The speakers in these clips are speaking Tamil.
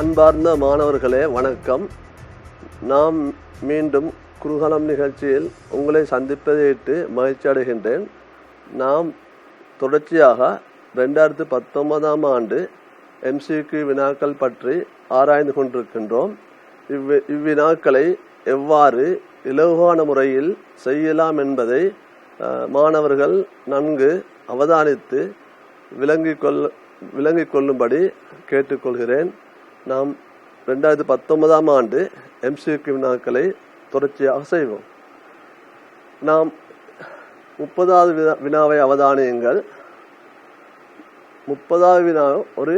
அன்பார்ந்த மாணவர்களே வணக்கம். நாம் மீண்டும் குருகலம் நிகழ்ச்சியில் உங்களை சந்திப்பதையிட்டு மகிழ்ச்சி அடைகின்றேன். நாம் தொடர்ச்சியாக 2019ஆம் ஆண்டு MCQ வினாக்கள் பற்றி ஆராய்ந்து கொண்டிருக்கின்றோம். இவ்வினாக்களை எவ்வாறு இலகுவான முறையில் செய்யலாம் என்பதை மாணவர்கள் நன்கு அவதானித்து விளங்கிக் கொள்ளும்படி கேட்டுக்கொள்கிறேன். நாம் 2019ஆம் ஆண்டு MCQ வினாக்களை தொடர்ச்சியாக செய்வோம். நாம் 30வது வினாவை அவதானியுங்கள். 30வது வினா ஒரு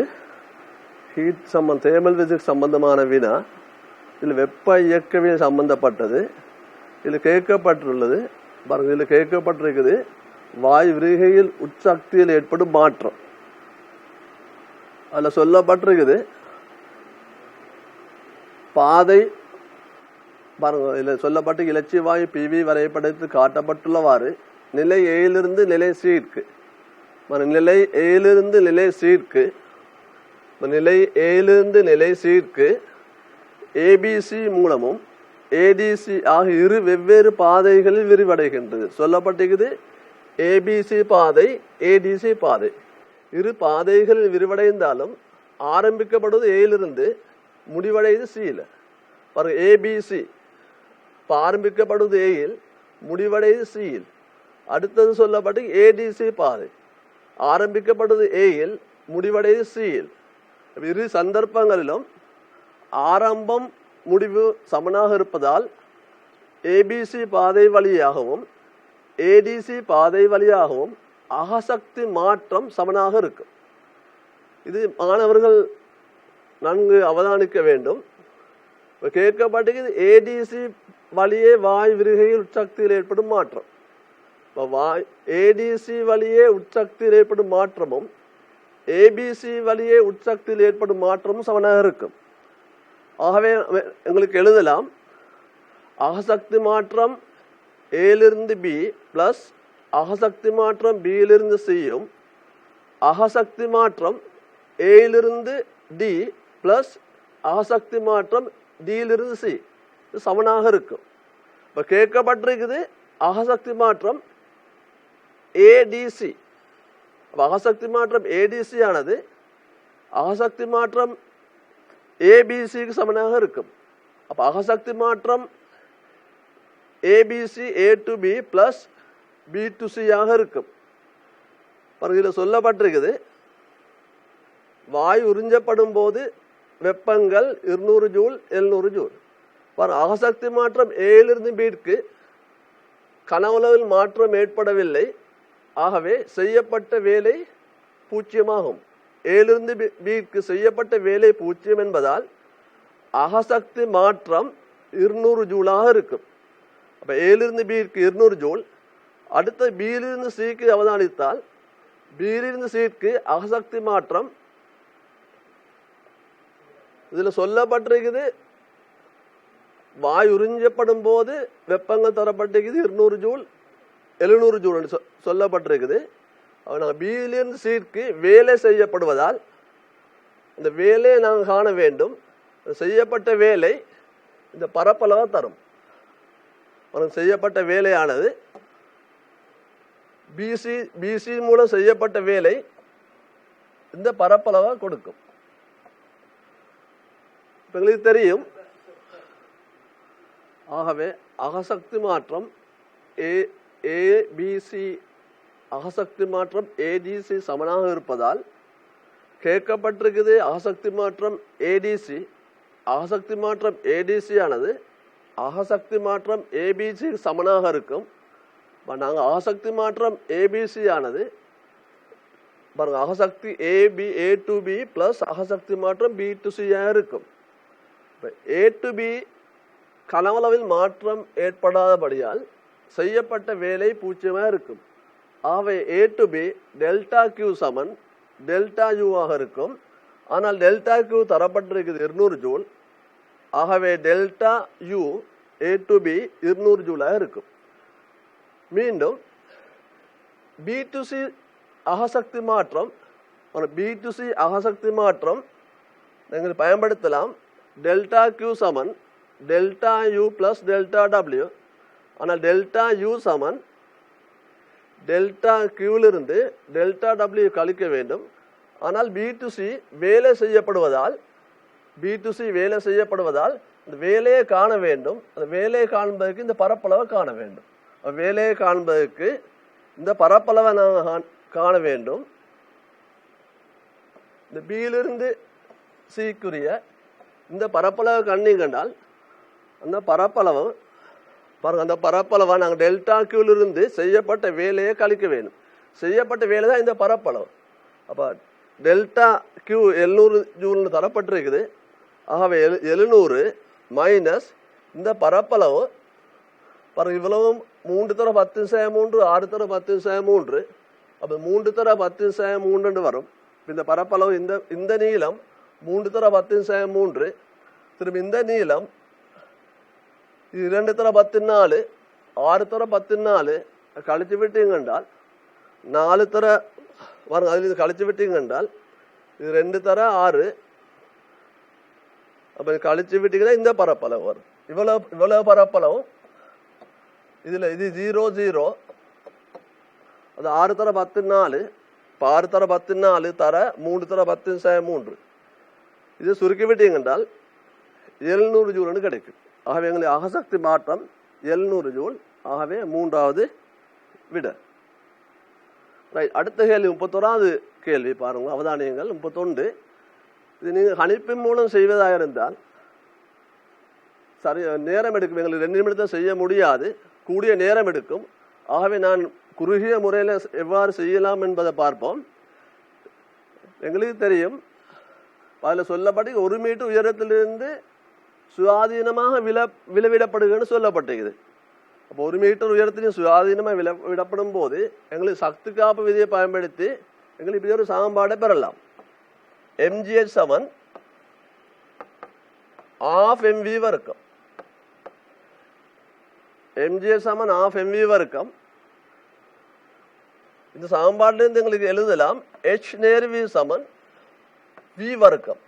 தேர்மல் பிசிக்ஸ் சம்பந்தமான வினா. இதில் வெப்ப இயக்கவியல் சம்பந்தப்பட்டது. இதில் கேட்கப்பட்டுள்ளது பாருங்க. இதில் கேட்கப்பட்டிருக்குது வாயு விரிகையில் உட்சக்தியில் ஏற்படும் மாற்றம். அதில் சொல்லப்பட்டிருக்குது பாதை பாருங்க. இதில் சொல்லப்பட்டு இலட்சிய வாயு PV வரைபடத்தில் காட்டப்பட்டுள்ளவாறு நிலை ஏயிலிருந்து நிலை சீர்க்கு நிலை ஏயிலிருந்து நிலை சீர்க்கு நிலை ஏயிலிருந்து நிலை சீர்க்கு ABC மூலமும் ADC ஆகிய இரு வெவ்வேறு பாதைகளில் விரிவடைகின்றது. சொல்லப்பட்டிருக்குது ABC பாதை ADC பாதை. இரு பாதைகளில் விரிவடைந்தாலும் ஆரம்பிக்கப்படுவது ஏயிலிருந்து முடிவடைவது சியில். பாருங்க, ABC ஆரம்பிக்கப்படுவது ஏயில் முடிவடைவது சியில். அடுத்தது சொல்லப்பட்டு ADC பாதை ஆரம்பிக்கப்படுவது ஏயில் முடிவடைவது சியில். இரு சந்தர்ப்பங்களிலும் ஆரம்பம் முடிவு சமனாக இருப்பதால் ABC பாதை வழியாகவும் ADC பாதை வழியாகவும் அகசக்தி மாற்றம் சமனாக இருக்கும். இது மாணவர்கள் நன்கு அவதானிக்க வேண்டும். கேட்கப்பட்டது ADC வழியே வாயு விரிகையில் உட்சக்தியில் ஏற்படும் மாற்றம். ADC வழியே உட்சக்தியில் ஏற்படும் மாற்றமும் ABC வழியே உட்சக்தியில் ஏற்படும் மாற்றமும் சமனாக இருக்கும். ஆகவே எங்களுக்கு எழுதலாம் அகசக்தி மாற்றம் ஏலிருந்து B பிளஸ் அகசக்தி மாற்றம் பியிலிருந்து சியும் அகசக்தி மாற்றம் ஏயிலிருந்து D பிளஸ் அகசக்தி மாற்றம் டியிலிருந்து சி சமனாக இருக்கும். இப்போ கேட்கப்பட்டிருக்குது அகசக்தி மாற்றம் ADC. அகசக்தி மாற்றம் ADC ஆனது அகசக்தி மாற்றம் ABCக்கு சமனாக இருக்கும். அப்போ அகசக்தி மாற்றம் ABC A to B plus B to C ஆக இருக்கும். இதில் சொல்லப்பட்டிருக்குது வாயு உறிஞ்சப்படும் போது வெப்பங்கள் 200 ஜூல் 700 ஜூல். அகசக்தி மாற்றம் ஏயிலிருந்து Bக்கு கனவுளவில் மாற்றம் ஏற்படவில்லை. ஆகவே செய்யப்பட்ட வேலை 0 ஆகும். ஏயிலிருந்து Bக்கு செய்யப்பட்ட வேலை 0 என்பதால் அகசக்தி மாற்றம் 200 ஜூலாக இருக்கும். அப்போ ஏயிலிருந்து Bக்கு 200 ஜூல். அடுத்த பியிலிருந்து சிக்கு அவதானித்தால் பியிலிருந்து சிக்கு அகசக்தி மாற்றம் இதில் சொல்லப்பட்டிருக்குது வாயு உறிஞ்சப்படும் போது வெப்பங்கள் தரப்பட்டிருக்குது 200 ஜூல் 700 ஜூல் சொல்லப்பட்டிருக்குது. நாங்கள் பியிலிருந்து சிக்கு வேலை செய்யப்படுவதால் இந்த வேலையை நாங்கள் காண வேண்டும். செய்யப்பட்ட வேலை இந்த பரப்பளவை தரும். செய்யப்பட்ட வேலையானது BC மூலம் செய்யப்பட்ட வேலை இந்த பரப்பளவை கொடுக்கும். எங்களுக்கு தெரியும். ஆகவே அகசக்தி மாற்றம் ABC அகசக்தி மாற்றம் ADC சமனாக இருப்பதால் கேட்கப்பட்டிருக்குது அகசக்தி மாற்றம் ADC. அகசக்தி மாற்றம் ADC ஆனது அகசக்தி மாற்றம் ABC சமனாக இருக்கும். நாங்கள் அகசக்தி மாற்றம் ABC ஆனது பாருங்க அகசக்தி A to B பிளஸ் அகசக்தி மாற்றம் B to C இருக்கும். A to B கனவளவில் மாற்றம் ஏற்படாதபடியால் செய்யப்பட்ட வேலை 0 இருக்கும். ஆகவே A to B delta Q சமன் டெல்டா U ஆக இருக்கும். ஆனால் டெல்டா Q தரப்பட்டிருக்குது 200 ஜூல். ஆகவே delta U A to B 200 ஜூலாக இருக்கும். மீண்டும் B to C அகசக்தி மாற்றம் B to C அகசக்தி மாற்றம் நீங்கள் பயன்படுத்தலாம். டெல்டா கியூ சமன் delta U plus delta W. ஆனால் டெல்டா யூ சமன் டெல்டா கியூவிலிருந்து டெல்டா டபிள்யூ கழிக்க வேண்டும். ஆனால் பி டு சி வேலை செய்யப்படுவதால் இந்த வேலையை காண வேண்டும். அந்த வேலையை காண்பதற்கு இந்த பரப்பளவை காண வேண்டும். வேலையை காண்பதற்கு இந்த பரப்பளவை நாம் காண வேண்டும். இந்த பியிலிருந்து சிக்குரிய இந்த பரப்பளவை கண்டீங்கன்றால் அந்த பரப்பளவு பாருங்க, அந்த பரப்பளவை நாங்கள் டெல்டா கியூவிலிருந்து செய்யப்பட்ட வேலையை கழிக்க வேண்டும். செய்யப்பட்ட வேலை தான் இந்த பரப்பளவு. அப்போ டெல்டா கியூ 700 ஜூல்னு தரப்பட்டிருக்குது. ஆகவே 700 மைனஸ் இந்த பரப்பளவு பாருங்க, இவ்வளவும் 3 தர 10/3 6 தர 10/3. அப்போ 3 தர 10/3 வரும். இந்த பரப்பளவு இந்த நீளம் 3 தர 10/3. திரும்ப இந்த நீளம் 2 தர 14 6 தர 14 கழிச்சு விட்டீங்கன்றால் 4 தர பாருங்க, அதில் கழிச்சு விட்டீங்கன்றால் இது 2 தர 6. அப்போ கழிச்சு விட்டீங்கன்னா இந்த பரப்பளவு வரும். இவ்வளவு பரப்பளவும் இதில் இது 0 0 அது 6 தர 14. இப்போ 6 தர 14 தர 3 தர 10/3 இது சுருக்கி விட்டீங்கன்றால் 700 ஜூல்னு கிடைக்கும். ஆகவே எங்களுக்கு அகசக்தி மாற்றம் 700 ஜூல். ஆகவே 3வது விட. ரைட். அடுத்த கேள்வி 31வது கேள்வி பாருங்க, அவதானியங்கள் 31. இது நீங்கள் கணிப்பின் மூலம் செய்வதாக இருந்தால் சரி நேரம் எடுக்கும். எங்களுக்கு 2 நிமிடத்தை செய்ய முடியாது, கூடிய நேரம் எடுக்கும். ஆகவே நான் குறுகிய முறையில் எவ்வாறு செய்யலாம் என்பதை பார்ப்போம். எங்களுக்கு தெரியும், அதில் சொல்லப்பட்டு 1 மீட்டர் உயரத்திலிருந்து சுயாதீனமாக விளைவிடப்படுகிறது சொல்லப்பட்டிருக்குது. அப்போ 1 மீட்டர் உயரத்திலையும் சுயாதீனமாக விடப்படும் போது எங்களுக்கு சக்தி காப்பு விதியை பயன்படுத்தி எங்களுக்கு இப்படி ஒரு சமன்பாடை பெறலாம். mgh சமன் ½ mv வர்க்கம். mgh சமன் ½ mv வர்க்கம். இந்த சமன்பாட்டிலிருந்து எங்களுக்கு எழுதலாம் h நேர்வி சமன் v வர்க்கம்.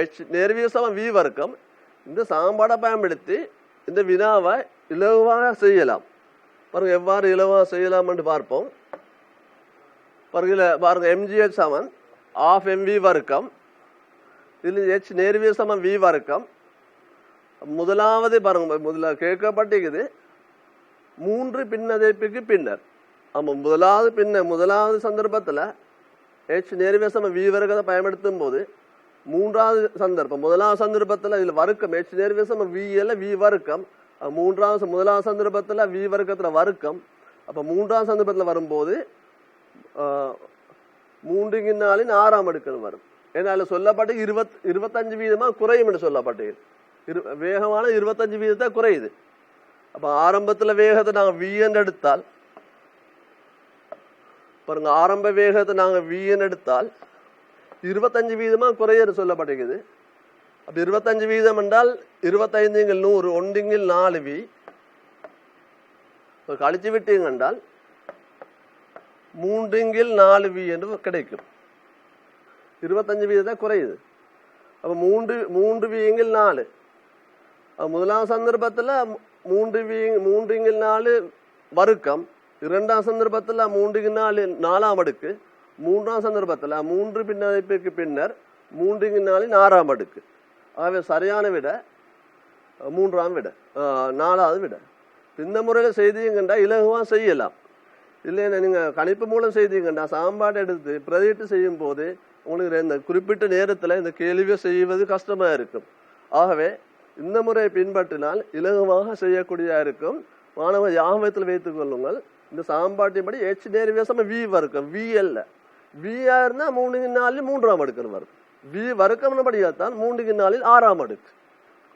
h நேர்வி சமன் v வர்க்கம். இந்த சமன்பாடை பயன்படுத்தி இந்த வினாவை இலகுவாக செய்யலாம். பாருங்க, எவ்வாறு இலகுவாக செய்யலாம் என்று பார்ப்போம். பாருங்க, mgh சமன் ½ mv வர்க்கம். இதில் h நேர்வி சமன் v வர்க்கம். முதலாவது பாருங்க, முதல்ல கேட்கப்பட்டிருக்குது 3 பின்னதைப்புக்கு பின்னர். ஆமாம், முதலாவது சந்தர்ப்பத்தில் h நேர்வி சமன் v வர்க்கத்தை பயன்படுத்தும் போது 3வது சந்தர்ப்பம் முதலாவது சந்தர்ப்பத்தில் இதில் வர்க்கம் h நேர்வி சமன் v அல்ல v வர்க்கம். முதலாவது சந்தர்ப்பத்தில் v வர்க்கத்தில் வர்க்கம். அப்போ 3வது சந்தர்ப்பத்தில் வரும்போது 3/4 அடுக்குன்னு வரும். ஏன்னா அதில் சொல்லப்பட்டு 25% குறையும் என்று சொல்லப்பட்டு வேகமான 25% குறையுது. அப்போ ஆரம்பத்தில் வேகத்தை நாங்கள் v என்று எடுத்தால் பாருங்க, ஆரம்ப வேகத்தை நாங்கள் v என்று எடுத்தால் 25% குறைய சொல்லப்பட்டிருக்குது. அப்போ 25% என்றால் 25/100 1/4v. இப்போ கழிச்சு விட்டீங்க என்றால் 3/4v என்று கிடைக்கும். 25% குறையுது. அப்போ 3v/4. முதலாம் சந்தர்ப்பத்தில் 3/4 வர்க்கம். 2ஆம் சந்தர்ப்பத்தில் 3/4 4ஆம் அடுக்கு. 3ஆம் சந்தர்ப்பத்தில் 3 பின்னதைப்புக்கு பின்னர் 3/4 அடுக்கு. ஆகவே சரியான விட 3ஆம் விட 4வது விட. இந்த முறையில் செய்தீங்கன்னா இலகுவாக செய்யலாம். இல்லைன்னா நீங்கள் கணிப்பு மூலம் செய்தீங்கன்னா சாம்பாடு எடுத்து பிரதிட்டு செய்யும் போது உங்களுக்கு இந்த குறிப்பிட்ட நேரத்தில் இந்த கேள்வியை செய்வது கஷ்டமாக இருக்கும். ஆகவே இந்த முறையை பின்பற்றினால் இலகுவாக செய்யக்கூடியதாக இருக்கும். மாணவர் ஞாபகத்தில் வைத்துக் கொள்ளுங்கள். இந்த சாம்பாட்டின்படி h நேர்வி சமன் v வர்க்கம். v அல்ல, v இருந்தால் 3/4 3ஆம் அடுக்குன்னு வரும். v வர்க்கம்னு படியாத்தான் 3/4 6ஆம் அடுக்கு.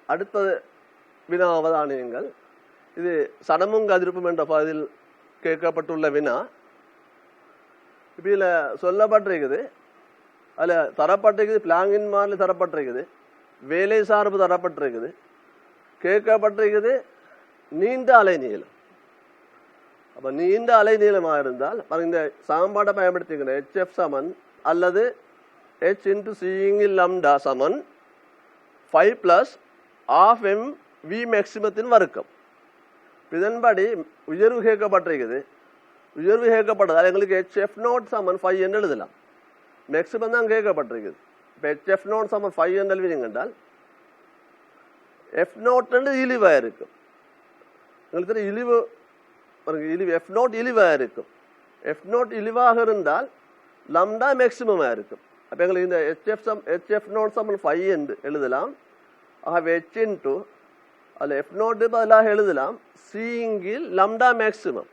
அடுத்த வினா அவதானியங்கள். இது சடமும் கதிர்ப்பும் என்ற பகுதியில் கேட்கப்பட்டுள்ள வினா. இதில் சொல்லப்பட்டிருக்குது, அதில் தரப்பட்டிருக்குது பிளாங்கின் மாறிலி தரப்பட்டிருக்குது, வேலை சார்பு தரப்பட்டிருக்குது, கேட்கப்பட்டிருக்குது நீண்ட அலை நீளம். அப்போ நீண்ட அலை நீளமாக இருந்தால் இந்த சாம்பாடை பயன்படுத்திக்கணும். hf சமன் அல்லது h into seeing lambda சமன் 5 plus half m v maximத்தின் வர்க்கம். இதன்படி உயர்வு கேட்கப்பட்டிருக்குது. உயர்வு கேட்கப்பட்டதால் எங்களுக்கு hf0 சமன் 5 என்று எழுதலாம். மேக்ஸிமம் தான் கேட்கப்பட்டிருக்குது. இப்போ hf0 சமன் 5 என்று எழுதினீங்க என்றால் f0 என்று இழிவாக இருக்கும். எங்களுக்கு தெரியும் இழிவு f0 இழிவாக இருக்கும். f0 இழிவாக இருந்தால் லம்டா மேக்ஸிமமாக இருக்கும். அப்போ எங்களுக்கு இந்த hf0 சமன் 5 என்று எழுதலாம். ஆகவே h இன்ட்டு அதில் f0 பதிலாக எழுதலாம் சீங்கில் லம்டா மேக்ஸிமம்.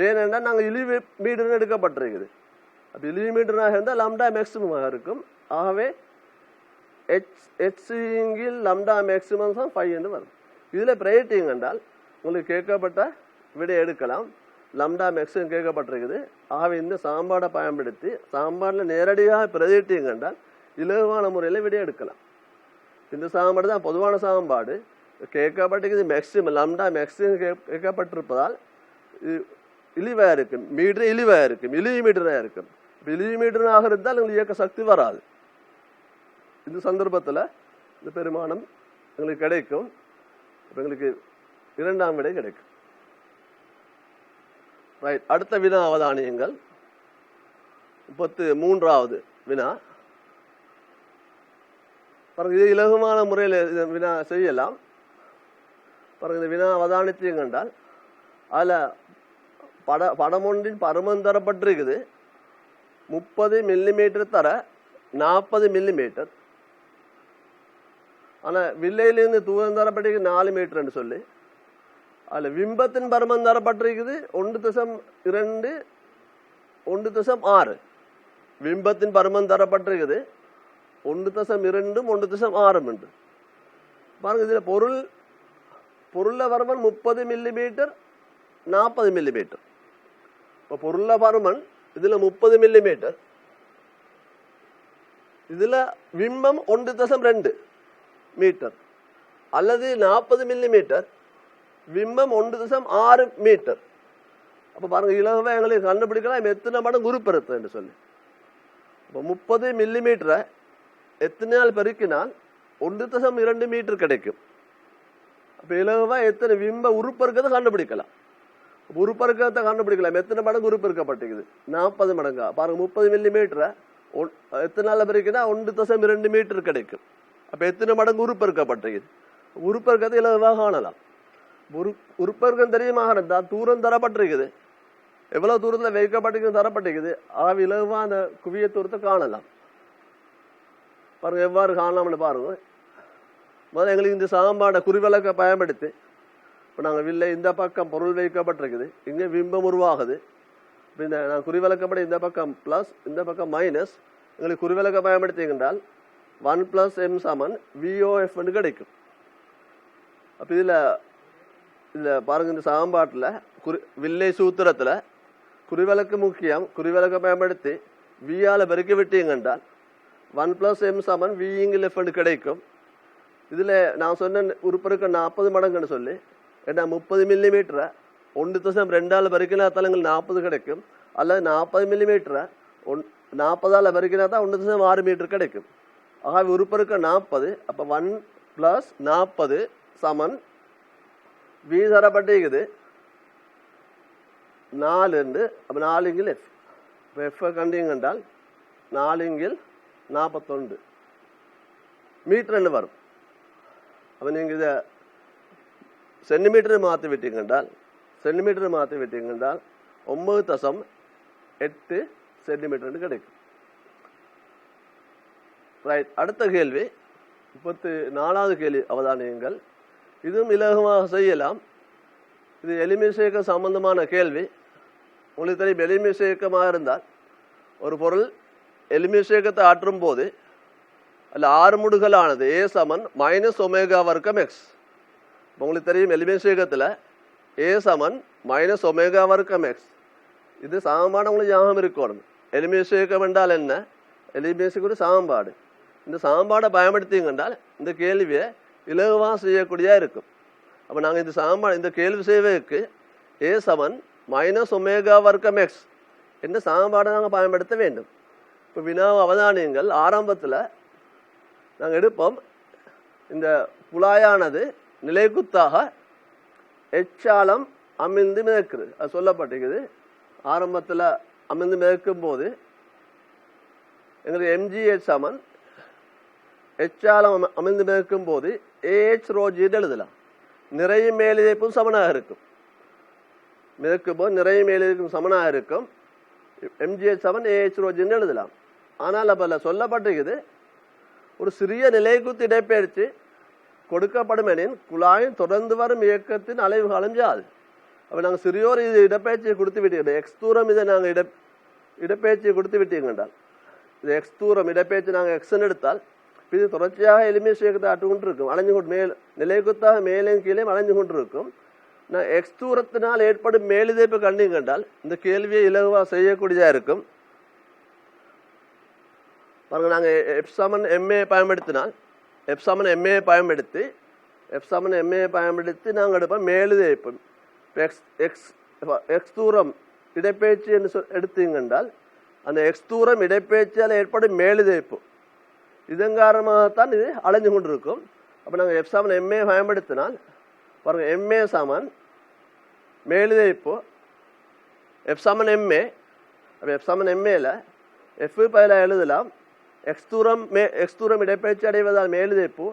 ஏனென்றால் நாங்கள் இழிவு மீட்டர்னு எடுக்கப்பட்டிருக்குது. அப்போ இழிவு மீட்டராக இருந்தால் லம்டா மேக்ஸிமமாக இருக்கும். ஆகவே h சீங்கில் லம்டா மேக்ஸிமம் தான் 5 என்று வரும். இதில் பிரேட்டிங் என்றால் உங்களுக்கு கேட்கப்பட்ட விடை எடுக்கலாம். லம்டா மேக்ஸிமம் கேட்கப்பட்டிருக்குது. ஆகவே இந்த சாம்பாடை பயன்படுத்தி சாம்பாடில் நேரடியாக பிரதிட்டீங்க என்றால் இலகுவான முறையில் விடை எடுக்கலாம். இந்த சாம்பாடு தான் பொதுவான சாம்பாடு. கேட்கப்பட்டிருக்குது மேக்ஸிமம் லம்டா மேக்ஸிமம் கேட்கப்பட்டிருப்பதால் இழிவாக இருக்கும். மீட்டர் இழிவாக இருக்கும். இழிவு மீட்டராக இருக்கும். இழிவு மீட்டராக இருந்தால் எங்களுக்கு இயக்க சக்தி வராது. இந்த சந்தர்ப்பத்தில் இந்த பெருமானம் எங்களுக்கு கிடைக்கும். எங்களுக்கு இரண்டாம் விடை கிடைக்கும். ரைட். அடுத்த வினா அவதானியங்கள் 33வது வினா. பாருங்க, இது இலகுமான முறையில் வினா செய்யலாம். பாருங்க, இந்த வினா அவதானித்தீங்க என்றால் அதில் படம் ஒன்றின் பருமன் தரப்பட்டிருக்குது 30 மில்லிமீட்டர் தர 40 மில்லிமீட்டர். ஆனால் வில்லையிலிருந்து தூரம் தரப்பட்டிருக்கு 4 மீட்டர்ன்னு சொல்லி அதில் விம்பத்தின் பருமன் தரப்பட்டிருக்குது 1.2 1.6. விம்பத்தின் பருமன் தரப்பட்டிருக்குது 1.2 1.6. பாருங்க, இதில் பொருள பருமன் 30 மில்லிமீட்டர் 40 மில்லிமீட்டர். இப்போ பொருள பருமன் இதில் 30 மில்லிமீட்டர். இதில் விம்பம் 1.2 மீட்டர் அல்லது 40 மில்லிமீட்டர் விம்பம் 1.6 மீட்டர். அப்போ பாருங்க, இலகுவா எங்களுக்கு கண்டுபிடிக்கலாம் எத்தனை மடங்கு உருப்பெருத்து என்று சொல்லி. இப்போ 30 மில்லிமீட்டரை எத்தனையால் பெருக்கினால் 1.2 மீட்டர் கிடைக்கும். அப்போ இலகுவா எத்தனை விம்ப உருப்பெருக்கத்தை கண்டுபிடிக்கலாம். உருப்பெருக்கத்தை கண்டுபிடிக்கலாம் எத்தனை மடங்கு உருப்பெருக்கப்பட்டிருக்குது 40 மடங்கா. பாருங்க, 30 மில்லிமீட்டரை எத்தனை நாள் பெருக்கினா 1.2 மீட்டர் கிடைக்கும். அப்போ எத்தனை மடங்கு உருப்பெருக்கப்பட்டிருக்குது. உருப்பெருக்கத்தை இலகுவாக காணலாம். உருப்பெருக்கம் தெரியுமாக இருந்தால் தூரம் தரப்பட்டிருக்குது, எவ்வளவு தூரத்தில் வைக்கப்பட்டிருக்கு தரப்பட்டிருக்குது. ஆக இலகுவா அந்த குவிய தூரத்தை காணலாம். பாருங்க, எவ்வாறு காணலாம்னு பாருங்க. முதல்ல எங்களுக்கு இந்த சாம்பாடை குறிவிலக்க பயன்படுத்தி இப்போ நாங்கள் வில்லை இந்த பக்கம் பொருள் வைக்கப்பட்டிருக்குது, இங்கே பிம்பம் உருவாகுது. இப்போ இந்த நான் குறிவிலக்கப்படி இந்த பக்கம் ப்ளஸ் இந்த பக்கம் மைனஸ் எங்களுக்கு குறிவிலக்க பயன்படுத்திங்கன்றால் 1 + m சமன் VOF கிடைக்கும். அப்போ இதில் பாருங்க, இந்த சாம்பாட்டில் வில்லை சூத்திரத்தில் குறிவிலக்கு முக்கியம். குறிவிலக்க பயன்படுத்தி வியால் பெருக்கி விட்டீங்கன்றால் 1 + m சமன் VF கிடைக்கும். இதில் நான் சொன்ன உருப்பெருக்க 40 மடங்குன்னு சொல்லி, ஏன்னா 30 மில்லிமீட்டரை 1.2 பெருக்கினா தான் எங்களுக்கு 40 கிடைக்கும். அல்லது 40 மில்லிமீட்டரை 40ஆல் பெருக்கினா தான் 1.6 மீட்டர் கிடைக்கும். ஆகவே உருப்பெருக்க 40. அப்போ 1 + 40 சமன் V தரப்பட்டிருக்குது 4. அப்போ 4 F. இப்போ F கண்டிங்க என்றால் 4 41 மீட்டர் வரும். அப்போ நீங்கள் இதை சென்டிமீட்டர் மாற்றி விட்டீங்கன்றால் 9.8 சென்டிமீட்டர் கிடைக்கும். ரைட். அடுத்த கேள்வி 34வது கேள்வி அவதானியங்கள். இதுவும் இலகுவாக செய்யலாம். இது எளிமை சேர்க்க சம்பந்தமான கேள்வி. உங்களுக்கு தெரியும், எளிமை சேர்க்கமாக இருந்தால் ஒரு பொருள் எளிமை சேர்க்கத்தை ஆற்றும் போது அதில் 6 முடுகலானது A சமன் -ω வர்க்கம் x. உங்களுக்கு தெரியும், எளிமை சேர்க்கத்தில் A சமன் -ω வர்க்கம் x. இது சமன்பாடு உங்களுக்கு ஞாபகம் இருக்கணும். எளிமை சேர்க்கம் என்றால் என்ன? எளிமை சேர்க்க சமன்பாடு. இந்த சமன்பாடை பயன்படுத்திங்க என்றால் இந்த கேள்வியை இலகுவாக செய்யக்கூடியா இருக்கும். அப்போ நாங்கள் இந்த சமன்பாடு இந்த கேள்வி செய்வதற்கு A சமன் -ω வர்க்கம் x என்ற சமன்பாடை நாங்கள் பயன்படுத்த வேண்டும். இப்போ வினாவை அவதானியங்கள் ஆரம்பத்தில் நாங்கள் எடுப்போம். இந்த குழாயானது நிலைக்குத்தாக எச்சாலம் அமிழ்ந்து மிதக்குது. அது சொல்லப்பட்டிருக்குது. ஆரம்பத்தில் அமிழ்ந்து மிதக்கும் போது எங்களுக்கு எம்ஜிஹெச் சமன் எச்சாலம் அமிழ்ந்து மிதக்கும் போது ஏஹெச் ரோஜின்னு எழுதலாம். நிறைய மேலிதைப்பும் சமனாக இருக்கும். மிதக்கும் போது நிறைய மேலிதைப்பும் சமனாக இருக்கும். எம்ஜிஹெச் சமன் ஏஹெச் ரோஜின்னு எழுதலாம். ஆனால் அப்போ சொல்லப்பட்டிருக்குது ஒரு சிறிய நிலைக்குத்து இடப்பெயர்ச்சி கொடுக்கப்படும் எனின் குழாயின் தொடர்ந்து வரும் இயக்கத்தின் அலைவு காலம் யாது. அப்போ நாங்கள் சிறியோர் இது இடப்பெயர்ச்சியை கொடுத்து விட்டீங்க. எக்ஸ் தூரம் இதை நாங்கள் இடப்பெயர்ச்சியை கொடுத்து விட்டீங்கன்றால் இது எக்ஸ் தூரம் இடப்பெயர்ச்சி நாங்கள் எக்ஸ்ன்னு எடுத்தால் இது தொடர்ச்சியாக எளிமையை சேர்க்கத்தை ஆட்டு கொண்டு இருக்கும். அலைஞ்சு கொண்டு நிலைக்குத்தாக மேலேயும் கீழே அலைஞ்சு கொண்டு இருக்கும். நான் எக்ஸ் தூரத்தினால் ஏற்படும் மேலிதைப்பு கண்டிங் கண்டால் இந்த கேள்வியை இலகுவாக செய்யக்கூடியதாக இருக்கும். பாருங்க, நாங்கள் எப்சமன் எம்ஏ பயன்படுத்தினால் எப்சமன் எம்ஏ பயன்படுத்தி நாங்கள் எடுப்போம் மேலிதைப்பு. எக்ஸ் தூரம் இடப்பெயர்ச்சி என்று எடுத்தீங்கன்றால் அந்த எக்ஸ் தூரம் இடப்பெயர்ச்சியால் ஏற்படும் மேலிதைப்பு இதன் காரணமாகத்தான் இது அலைஞ்சு கொண்டு இருக்கும். அப்போ நாங்கள் எப்சமன் எம்ஏ பயன்படுத்தினால் பாருங்கள், எம்ஏ சமன் மேலிதைப்பு எப்சமன் எம்ஏ. அப்போ எப்சமன் எம்ஏல எஃப் பதில எழுதலாம் எக்ஸ் தூரம் இடப்பெயர்ச்சி அடைவதால் மேலிதைப்பு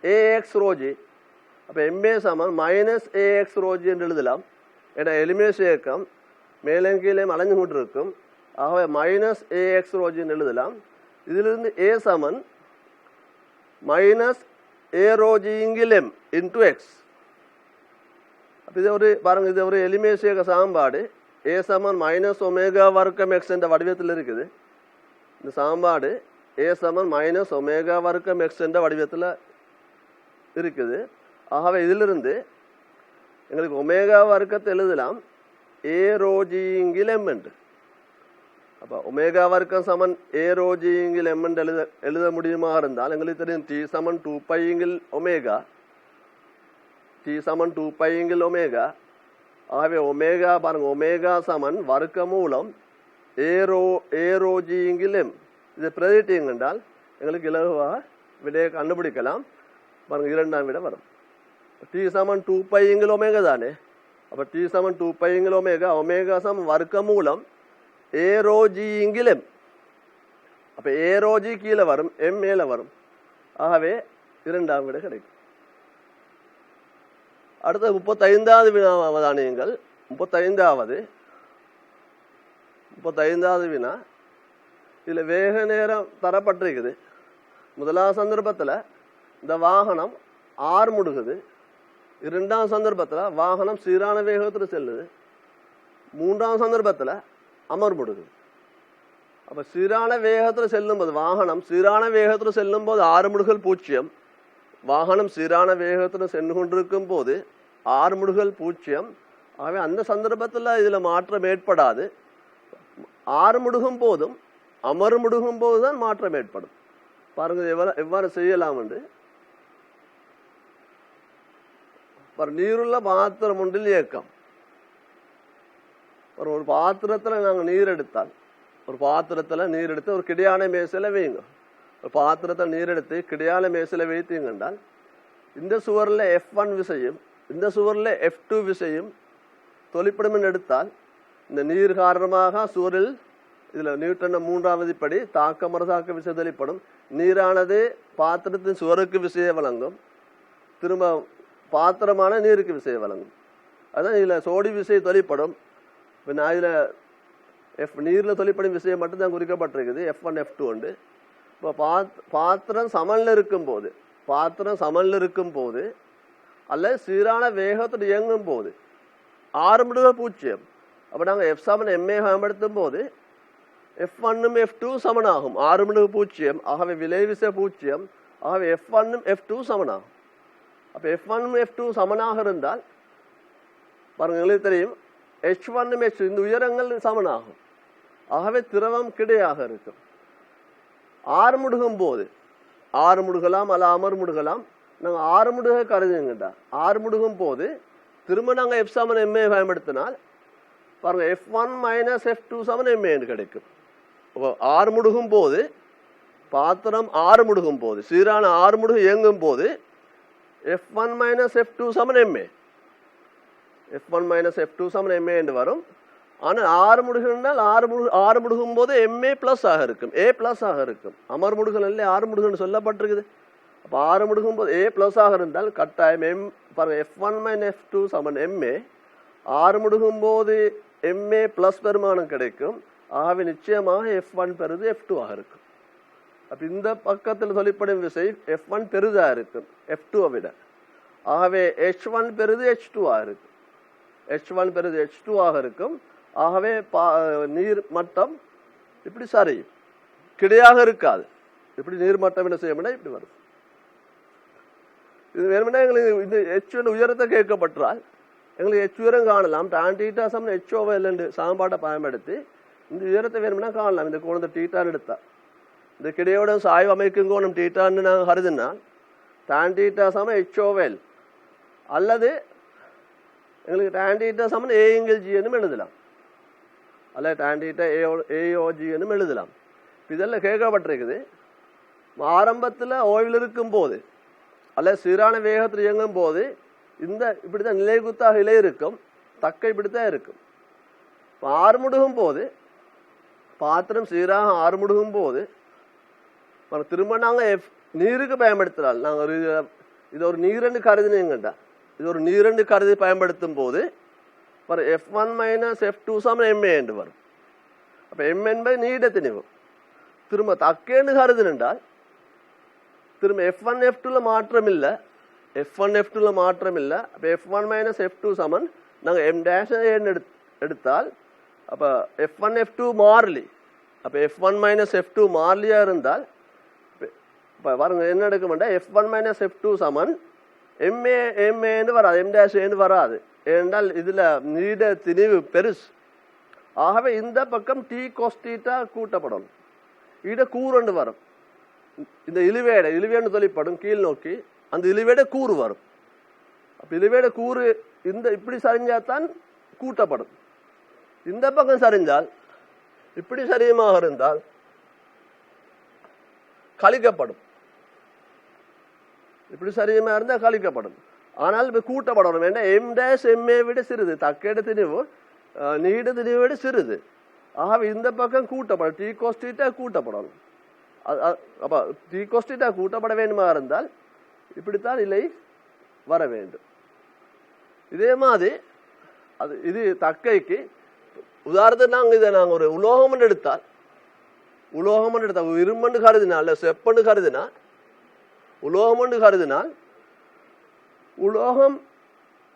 ஏஎக்ஸ் ரோஜி. அப்போ எம்ஏ சமன் மைனஸ் ஏஎக்ஸ் ரோஜி என்று எழுதலாம். ஏன்னா எலிமினேஷ் இயக்கம் மேலும் கீழே அலைஞ்சு கொண்டு இருக்கும். ஆகவே மைனஸ் ஏஎக்ஸ் ரோஜின்னு எழுதலாம். இதிலிருந்து ஏ சமன் மைனஸ் ஏ ரோஜிங்கில் எம் இன்டு எக்ஸ். அப்போ இது ஒரு பாருங்க, இது ஒரு எலிமினேஷ் இயக்க சாம்பாடு. ஏ சமன் மைனஸ் ஒமேகா வர்க்கம் எக்ஸ் என்ற வடிவத்தில் இருக்குது. இந்த சாம்பாடு ஏ சமன் மைனஸ் ஒமேகா வர்க்கம் எக்ஸ் என்ற வடிவத்தில் இருக்குது. ஆகவே இதிலிருந்து எங்களுக்கு ஒமேகா வர்க்கத்தை எழுதலாம் ஏ ரோஜிங்கில் எம் என்று. அப்போ ஒமேகா வர்க்கம் சமன் ஏ ரோஜிங்கில் எம் என்று எழுத முடியுமா இருந்தால் எங்களுக்கு தெரியும் டி சமன் 2π ஒமேகா. டி சமன் 2π ஒமேகா. ஆகவே ஒமேகா பாருங்க, ஒமேகா சமன் வர்க்க மூலம் ஏ ரோஜிங்கில் எம். இதை பிரதிட்டீங்க என்றால் எங்களுக்கு இலகுவாக விடையை கண்டுபிடிக்கலாம். பாருங்க, இரண்டாம் விட வரும். டி சமன் 2π ஒமேகா தானே. அப்போ டி சமன் 2π ஒமேகா. ஒமேகா சமன் வர்க்க மூலம் ஏ ரோஜிங்கில் எம். அப்போ ஏ ரோஜி கீழே வரும், எம் மேலே வரும். ஆகவே இரண்டாம் விட கிடைக்கும். அடுத்த 35வது வினாவதானியங்கள். 35வது வினா. இதில் வேக நேரம் தரப்பட்டிருக்குது. முதலாவது சந்தர்ப்பத்தில் இந்த வாகனம் ஆறு முடுகுது. இரண்டாம் சந்தர்ப்பத்தில் வாகனம் சீரான வேகத்தில் செல்லுது. மூன்றாம் சந்தர்ப்பத்தில் அமர் முடுகுது. அப்போ சீரான வேகத்தில் செல்லும்போது வாகனம் சீரான வேகத்தில் செல்லும் போது 6 முடுகல் 0. வாகனம் சீரான வேகத்தில் சென்று கொண்டிருக்கும் போது 6 முடுகல் 0. ஆகவே அந்த சந்தர்ப்பத்தில் இதில் மாற்றம் ஏற்படாது. 6 முடுகும் போதும் அமர் முடுகும் போது தான் மாற்றம் ஏற்படும். பாருங்க எவ்வாறு செய்யலாம் என்று. நீருள்ள பாத்திரம் ஒன்றில் இயக்கம். ஒரு பாத்திரத்தில் நாங்கள் நீர் எடுத்தால் ஒரு கிடையான மேசையில் வைங்க. ஒரு பாத்திரத்தை நீர் எடுத்து கிடையான மேசையில் வைத்தீங்க என்றால் இந்த சுவரில் F1 விசையும் இந்த சுவரில் F2 விசையும் தொழிற்படும் எடுத்தால் இந்த நீர் காரணமாக சுவரில் இதில் நியூட்டன் 3ஆம் விதிப்படி தாக்க மறுதாக்க விசை தொழிற்படும். நீரானது பாத்திரத்தின் சுவருக்கு விசையை வழங்கும். திரும்ப பாத்திரமான நீருக்கு விசையை வழங்கும். அதுதான் இதில் சோடி விசை தொழிற்படும். இப்போ நான் இதில் நீரில் தொழிற்படும் விசையை மட்டும்தான் குறிக்கப்பட்டிருக்குது. F1 F2 உண்டு. இப்போ பாத்திரம் சமனில் இருக்கும் போது அல்லது சீரான வேகத்தில் இயங்கும் போது 6 முடுகல் 0. அப்போ நாங்கள் F சமன் MA பயன்படுத்தும் போது F1ம் F2 சமனாகும். 6 முடுகல் 0. ஆகவே விலை விசை 0. ஆகவே F1ம் F2 சமனாகும். அப்போ F1ம் F2 சமனாக இருந்தால் பாருங்க, எங்களுக்கு தெரியும் H1ம் H இந்த உயரங்கள் சமனாகும். ஆகவே திரவம் கிடையாக இருக்கும். 6 முடுகும் போது 6 முடுகலாம் அல்ல அமர் முடுகலாம். நாங்கள் 6 முடுக கருதுங்கண்டா 6 முடுகும் போது திரும்ப நாங்கள் F சமன் MA பயன்படுத்தினால் பாருங்க F1 மைனஸ் F2 சமன் MA என்று கிடைக்கும். ஆறு முடுகும் போது பாத்திரம் ஆறு முடுகும் போது சீரான ஆறு முடுகு இயங்கும் போது F1 மைனஸ் F2 சமன் MA. F1 மைனஸ் F2 சமன் MA என்று வரும். ஆனால் ஆறு முடுகுனால் ஆறு முடுகும் போது MA பிளஸ் ஆக இருக்கும், A பிளஸ் ஆக இருக்கும். அமர் முடுகல் இல்லை, ஆறு முடுகுன்னு சொல்லப்பட்டிருக்குது. அப்போ ஆறு முடுகும் போது A பிளஸ் ஆக இருந்தால் கட்டாயம் பாருங்க F1 மைனஸ் F2 சமன் MA. ஆறு முடுகும் போது MA பிளஸ் பெருமானம் கிடைக்கும். ஆகவே நிச்சயமாக F1 பெருது F2 ஆக இருக்கும். அப்போ இந்த பக்கத்தில் சொல்லப்படும் விசை F1 பெருதாக இருக்கும் F2 விட. ஆகவே H1 பெருது H2 ஆக இருக்கும். H1 பெருது H2 ஆக இருக்கும். ஆகவே நீர் மட்டம் இப்படி சரி கிடையாக இருக்காது. இப்படி நீர் மட்டம் என்ன செய்ய இப்படி வரும். இது வேணும்னா எங்களுக்கு இது H உயரத்தை கேட்கப்பட்டால் எங்களுக்கு H உயரம் காணலாம். டான் டீட்டா சமன் HOL என்று சாம்பாட்டை பயன்படுத்தி இந்த உயரத்தை வேணும்னா காணலாம். இந்த கோணத்தை டீட்டான்னு எடுத்தா இந்த கிடையோட சாய்வு அமைக்கும் கோணம் டீட்டான்னு நாங்கள் கருதுனால் டான் டீட்டா சமன் HOL அல்லது எங்களுக்கு டான் டீட்டா சமன் AGன்னு எழுதலாம், அல்லது டான் டீட்டா AOGன்னு எழுதலாம். இதெல்லாம் கேட்கப்பட்டிருக்குது. ஆரம்பத்தில் ஓய்வில் இருக்கும் போது அல்லது சீரான வேகத்தில் இயங்கும் போது இந்த இப்படித்தான் நிலை குத்தாக இலை இருக்கும், தக்கை இப்படித்தான் இருக்கும். ஆறு முடுகும் போது பாத்திரம் சீராக ஆறு முடுகும் போது திரும்ப நாங்கள் நீருக்கு பயன்படுத்தலாம். நாங்கள் இது ஒரு நீரெண்டு கருதினீங்கண்டா, இது ஒரு நீரெண்டு கருதி பயன்படுத்தும் போது F1 மைனஸ் F2 சமன் MA என்று வரும். அப்போ M என்பது நீட திணிவு. திரும்ப தக்கேன்னு கருதுனென்றால் திரும்ப F1 F2 மாற்றம் இல்லை, F1 F2 மாற்றம் இல்லை. அப்போ F1 மைனஸ் F2 சமன் நாங்கள் M டேஷ் எடுத்தால் அப்போ F1 F2 மாறிலி. அப்போ F1 மைனஸ் F2 மாறிலியாக இருந்தால் இப்போ பாருங்க என்ன எடுக்க F1 மைனஸ் F2 சமன் MAன்னு வராது, M டேஷ் ஏன்னு வராது. ஏனென்றால் இதில் நீட திணிவு பெருசு. ஆகவே இந்த பக்கம் T cos θ கூட்டப்படணும். இட கூறுண்டு வரும். இந்த இழிவேன்னு சொல்லப்படும் கீழ் நோக்கி அந்த இழிவேட கூறு வரும். அப்போ இழிவேட கூறு இந்த இப்படி சரிஞ்சாதான் கூட்டப்படும். இந்த பக்கம் சரிஞ்சால் இப்படி சரியுமாக இருந்தால் கழிக்கப்படும். இப்படி சரியுமா இருந்தால் கழிக்கப்படும். ஆனால் இப்போ கூட்டப்படணும் வேண்டாம். M டேஷ் MA விட சிறிது, தக்கேட திணிவு நீட திணிவை விட சிறிது. ஆகவே இந்த பக்கம் கூட்டப்படும், T cos θ கூட்டப்படணும். அப்போ T cos θ கூட்டப்பட வேண்டுமா இருந்தால் இப்படித்தான் நிலை வர வேண்டும். இதே மாதிரி இது தக்கைக்கு உதாரணத்துக்கு நாங்கள் ஒரு உலோகம் எடுத்தால் இரும்பு கருதினால் இல்லை செப்பண்டு கருதினால் உலோகம் கருதினால் உலோகம்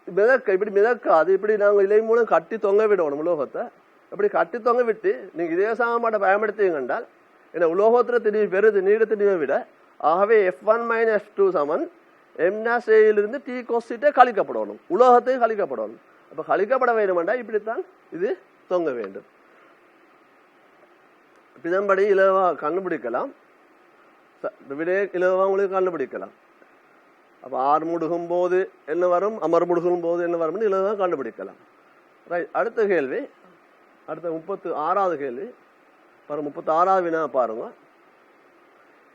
இப்படி மிதக்காது. இப்படி நாங்கள் இலை மூலம் கட்டி தொங்க விடணும். உலோகத்தை இப்படி கட்டி தொங்க விட்டு நீங்கள் இதே சாமாட்டை பயன்படுத்திங்கண்டால் ஏன்னா உலோகத்தில் திணிவு பெருது நீட திணிவை விட. ஆகவே F1 மைனஸ் F2 சமன் M'(A)லிருந்து T cos θ கழிக்கப்படணும், உலோகத்தையும் கழிக்கப்படணும். அப்போ கழிக்கப்பட வேண்டுமெண்டா இப்படித்தான் இது தொங்க வேண்டும். இதன்படி இலவா கண்டுபிடிக்கலாம், விடையை இலவா உங்களுக்கு கண்டுபிடிக்கலாம். அப்போ ஆறு முடுகும் போது என்ன வரும், அமர் முடுகும் போது என்ன வரும்னு இலவா கண்டுபிடிக்கலாம். ரைட். அடுத்த கேள்வி, அடுத்த 36வது கேள்வி பாருங்க. 36வது வினா பாருங்க.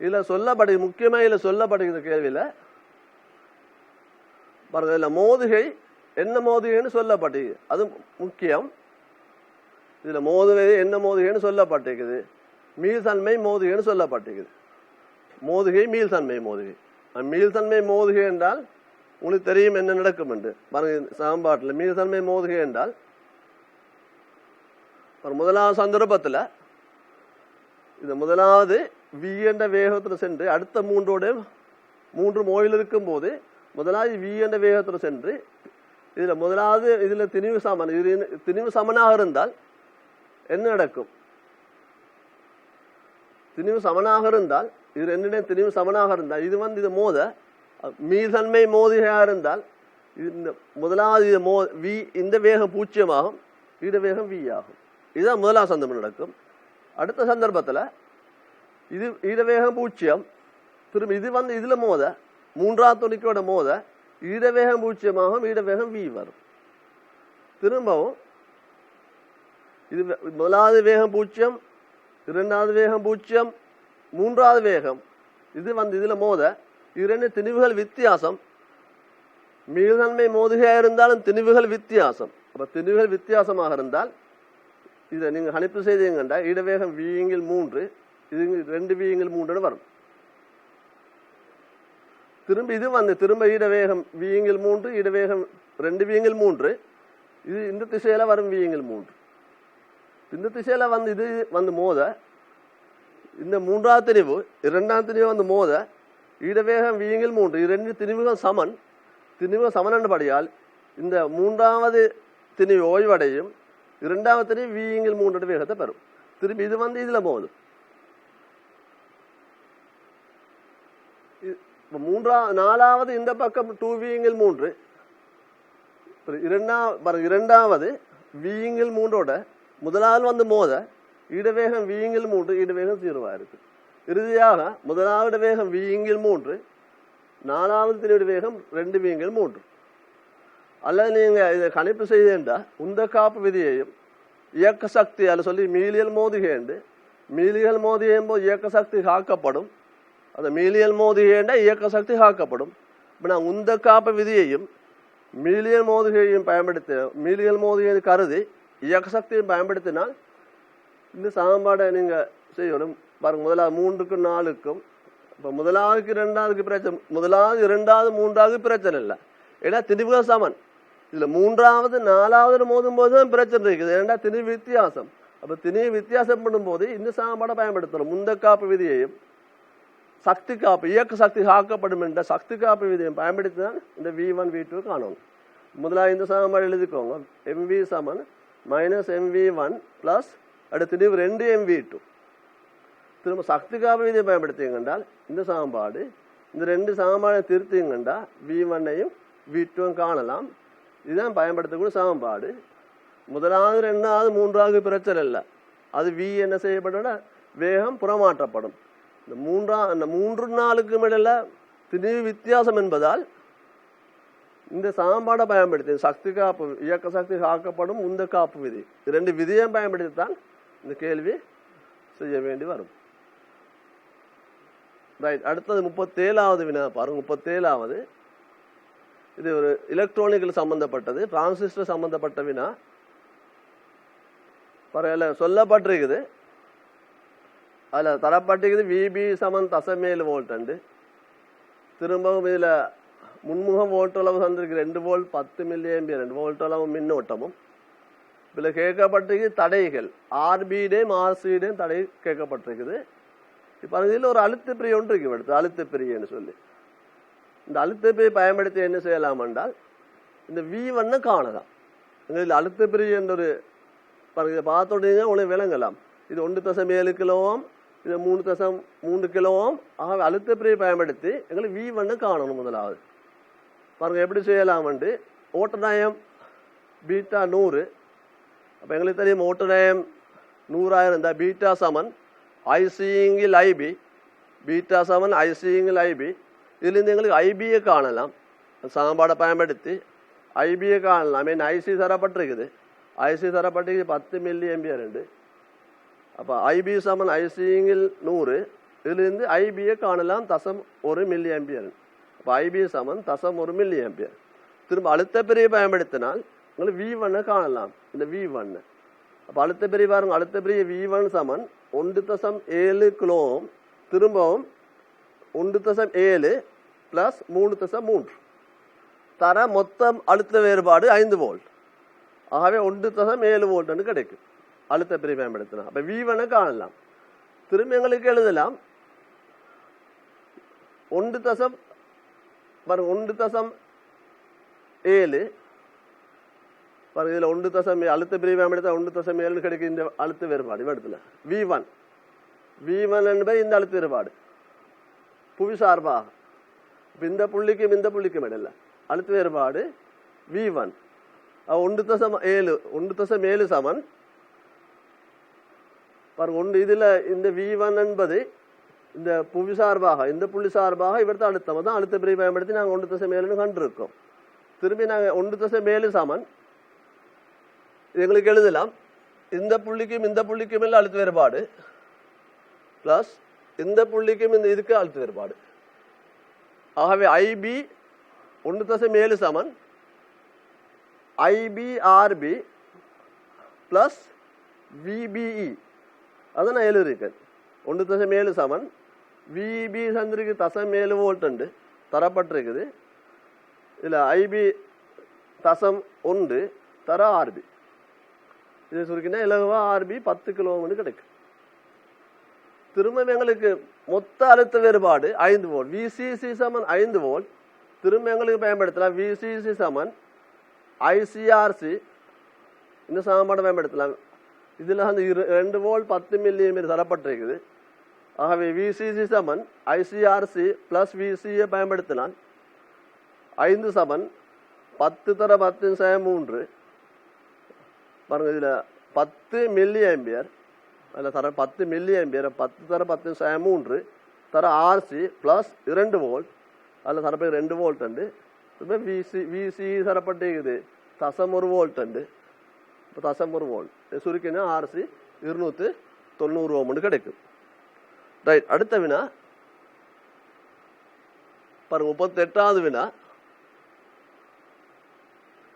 இதில் முக்கியமாக இதில் சொல்லப்படுகிற கேள்வியில் பாருங்க, இதில் மோதுகை என்ன மோதுகைன்னு சொல்லப்பட்டிருக்கு, அது முக்கியம். இதில் மோதுகை என்ன மோதுகைன்னு சொல்லப்பட்டிருக்குது, மீள்தன்மை மோதுகைன்னு சொல்லப்பட்டிருக்குது. மோதுகை மீள்தன்மை மோதுகை. மீள்தன்மை மோதுகை என்றால் உங்களுக்கு தெரியும் என்ன நடக்கும் என்று பாருங்க. சாம்பாட்டில் மீள்தன்மை மோதுகை என்றால் முதலாவது சந்தர்ப்பத்தில் இது முதலாவது V என்ற வேகத்தில் சென்று அடுத்த மூன்று மோயில் இருக்கும் போது முதலாவது V என்ற வேகத்தில் சென்று இதில் முதலாவது இதில் திணிவு சமனாக இருந்தால் என்ன நடக்கும்? திணிவு சமனாக இருந்தால் இது ரெண்டு திணிவு சமனாக இருந்தால் இது இது மோத மீள்தன்மை மோதிகையாக இருந்தால் இது முதலாவது இது V இந்த வேகம் 0 ஆகும், இட வேகம் V ஆகும். இதுதான் முதலாவது சந்தர்ப்பம் நடக்கும். அடுத்த சந்தர்ப்பத்தில் இது ஈட வேகம் 0, திரும்ப இது இதில் மோத மூன்றாவது துணிக்கோட மோத ஈட வேகம் 0 ஆகும், ஈட வேகம் V வரும். திரும்பவும் இது முதலாவது வேகம் 0, இரண்டாவது வேகம் 0, மூன்றாவது வேகம் இது இதில் மோத இரண்டு திணிவுகள் வித்தியாசம். மீள்தன்மை மோதுகையாக இருந்தாலும் திணிவுகள் வித்தியாசம். அப்போ திணிவுகள் வித்தியாசமாக இருந்தால் இதை நீங்கள் கணிப்பு செய்தீங்கண்டா இடவேகம் v/3 இது 2v/3 வரும். திரும்ப இது திரும்ப இடவேகம் v/3 இடவேகம் 2v/3 இது இந்த திசையில வரும் v/3. இந்த திசையில இது மோத இந்த மூன்றாவது திணிவு இரண்டாவது திணிவு மோத இடவேகம் v/3 இரண்டு திணிவுகள் சமன். திணிவுகள் சமன் என்படியால் இந்த மூன்றாவது திணிவு ஓய்வடையும், இரண்டாவது திணிவு v/3 வேகத்தை பெறும். திரும்பி இது இதுல மோதும். நாலாவது இந்த பக்கம் 2v/3 இரண்டாவது v/3 முதலாவது மோத இடவேகம் v/3 இடவேகம் 0 இருக்கு. இறுதியாக முதலாவது வேகம் v/3 நாலாவது திணிவு வேகம் 2v/3. அல்லது நீங்க இதை கணிப்பு செய்தா உந்த காப்பு விதியையும் இயக்க சக்தி அதில் சொல்லி மீளியல் மோதுகேண்டு மீளியல் மோதியும் போது இயக்க சக்தி காக்கப்படும். அந்த மீளியல் மோதுகேண்ட இயக்க சக்தி காக்கப்படும். இப்போ நான் உந்த காப்பு விதியையும் மீளியல் மோதுகையையும் பயன்படுத்த மீளியல் மோதுகையை கருதி இயக்க சக்தியும் பயன்படுத்தினால் இந்த சமன்பாடை நீங்கள் செய்யணும். பாருங்க, முதலாவது 3க்கும் 4க்கும் இப்போ முதலாவதுக்கு இரண்டாவதுக்கு பிரச்சனை, முதலாவது இரண்டாவது மூன்றாவது பிரச்சனை இல்லை. ஏன்னா திணிவுகள் சமன். இதில் மூன்றாவது நாலாவது மோதும் போது தான் பிரச்சனை இருக்குது. ஏன்னா திணிவு வித்தியாசம். அப்போ திணிவு வித்தியாசம் பண்ணும்போது இந்த சமன்பாடை பயன்படுத்தணும். முந்த காப்பு விதியையும் சக்தி காப்பு இயக்க சக்தி காக்கப்படும் என்ற சக்தி காப்பு விதியையும் பயன்படுத்தி தான் இந்த v1 v2 காணணும். முதலாவது இந்த சமன்பாடு எழுதிக்கோங்க. mv சமன் -mv1 பிளஸ் அடுத்த திணிவு 2mv2. திரும்ப சக்தி காப்பு விதியை பயன்படுத்திங்கன்றால் இந்த சமன்பாடு இந்த ரெண்டு சமன்பாடை திருத்திங்கண்டா v1ஐயும் v2 காணலாம். இதுதான் பயன்படுத்தக்கூடிய சமன்பாடு. முதலாவது ரெண்டாவது மூன்றாவது பிரச்சனை இல்லை. அது v என்ன செய்யப்பட வேகம் புறமாற்றப்படும். இந்த 3 4க்கும் இடையில திணிவு வித்தியாசம் என்பதால் இந்த சமன்பாடை பயன்படுத்தி சக்தி காப்பு இயக்க சக்தி காக்கப்படும் உந்த காப்பு விதி இரண்டு விதியை பயன்படுத்தித்தான் இந்த கேள்வி செய்ய வேண்டி வரும். ரைட், அடுத்தது 37வது வினா பாருங்க. 37வது இது ஒரு எலக்ட்ரானிக்கல் சம்பந்தப்பட்டது, டிரான்சிஸ்டர் சம்பந்தப்பட்ட வினா. பரவாயில்ல, சொல்லப்பட்டிருக்குது. அதில் தரப்பட்டிருக்குது VB சமன் 0.7 வோல்ட். திரும்பவும் இதில் முன்முக வோல்ட் அளவு தந்திருக்கு 2 வோல்ட் 10 மில்லியம்பியர் 2 வோல்ட் அளவு மின்னோட்டமும். இதில் கேட்கப்பட்டிருக்கு தடைகள் RBடையும் RCடையும் தடை கேட்கப்பட்டிருக்குது. இப்போ இதில் ஒரு அழுத்த பிரிவு ஒன்று இருக்கு. எடுத்து அழுத்த பிரியன்னு சொல்லி இந்த அழுத்த பிரியை பயன்படுத்தி என்ன செய்யலாம் என்றால் இந்த V1 காணலாம். இதில் அழுத்த பிரிவு என்ற ஒரு இதை பார்த்தோன்னே உனக்கு விளங்கலாம். இது 1.7 கிலோ ஓம், இது 3.3 கிலோ ஓம். ஆகவே அழுத்த பிரியை பயன்படுத்தி எங்களுக்கு V1 காணணும். முதலாவது பாருங்க எப்படி செய்யலாம்ண்டு ஓட்டநயம் பீட்டா 100. அப்போ எங்களுக்கு தெரியும் ஓட்டநயம் 100 இருந்தால் பீட்டா சமன் ஐசிங்கில் ஐபி. பீட்டா சமன் ஐசிங்கில் ஐபி. இதுலேருந்து எங்களுக்கு ஐபியை காணலாம். சமன்பாடை பயன்படுத்தி ஐபியை காணலாம். மீன் ஐசி தரப்பட்டிருக்குது. ஐசி தரப்பட்டிருக்கு 10 மில்லியம்பியர். அப்போ ஐபி சமன் ஐசிங்கில் 100. இதுலேருந்து ஐபியை காணலாம் 0.1 மில்லியம்பியர். அப்போ ஐபி சமன் 0.1 மில்லியம்பியர். திரும்ப அழுத்த பிரிவை பயன்படுத்தினால் உங்களுக்கு V1 காணலாம். இந்த V1 அப்போ அழுத்த பிரிவு பாருங்க. அழுத்த பிரிவு V1 சமன் 1.7 கிலோ ஓம். திரும்பவும் 1.7 பிளஸ் 3.3 தர மொத்தம் அழுத்த வேறுபாடு 5 வோல்ட். ஆகவே 1.7 வோல்ட்னு கிடைக்கும் அழுத்த பிரிவு பயன்படுத்தினா. அப்போ V1 காணலாம். திரும்ப எங்களுக்கு எழுதலாம் 1.7 பாருங்க. இதில் 1.7 அழுத்த பிரிவு பயன்படுத்த 1.7 கிடைக்கும். இந்த அழுத்த வேறுபாடு இடத்துல V1 என்பது இந்த அழுத்த வேறுபாடு புவி சார்பாக. இப்போ இந்த புள்ளிக்கும் இந்த புள்ளிக்கும் இடையில அழுத்த வேறுபாடு V1 1.7 சமன் பாருங்க. இதில் இந்த V1 என்பது இந்த புவி சார்பாக இந்த புள்ளி சார்பாக இவர்த்த அழுத்தம் தான் அழுத்த பிரிவு பயன்படுத்தி நாங்கள் 1.7 கண்டிருக்கோம். திரும்பி நாங்கள் 1.7 சமன் எங்களுக்கு எழுதலாம் இந்த புள்ளிக்கும் இந்த புள்ளிக்கும் இல்லை அழுத்த வேறுபாடு பிளஸ் இந்த புள்ளிக்கும் இந்த இதுக்கு அழுத்த வேறுபாடு. ஆகவே ஐபி 1.7 சமன் ஐபிஆர்பி பிளஸ் விபிஇ. அதை நான் எழுதியிருக்கேன். 1.7 சமன் விபி சந்திரிக்கு 0.7 வோல்ட் உண்டு தரப்பட்டிருக்குது. இதில் ஐபி 0.1 தர ஆர்பி. இது சுருக்கினா இலகுவா ஆர்பி 10 கிலோமீட்டர் கிடைக்கும். திரும்ப எங்களுக்கு மொத்த அழுத்த வேறுபாடு 5 வோல்ட். விசிசி சமன் 5 வோல்ட். திரும்ப எங்களுக்கு பயன்படுத்தலாம் விசிசி சமன் ஐசிஆர்சி. இந்த சமன்பாடு பயன்படுத்தலாம். இதில் வந்து 2 வோல்ட் 10 மில்லிமீட்டர் தரப்பட்டிருக்குது. ஆகவே விசிசி சமன் ஐசிஆர்சி பிளஸ் விசியை பயன்படுத்தினால் 5 சமன் 10 தர 10/3 பாருங்க. இதில் 10 மில்லி ஆம்பியர் அதில் தர 10 மில்லி ஆம்பியர் 10 தர 10/3 தர ஆர்சி பிளஸ் 2 வோல்ட் அதில் தரப்ப 2 வோல்ட் உண்டு. இப்போ விசி தரப்பட்டிருக்குது 0.1 வோல்ட் உண்டு. இப்போ 0.1 வோல்ட் சுருக்கினா ஆர்சி 290 ஓம் கிடைக்கும். ரைட். அடுத்த வினா பாருங்க 38வது வினா.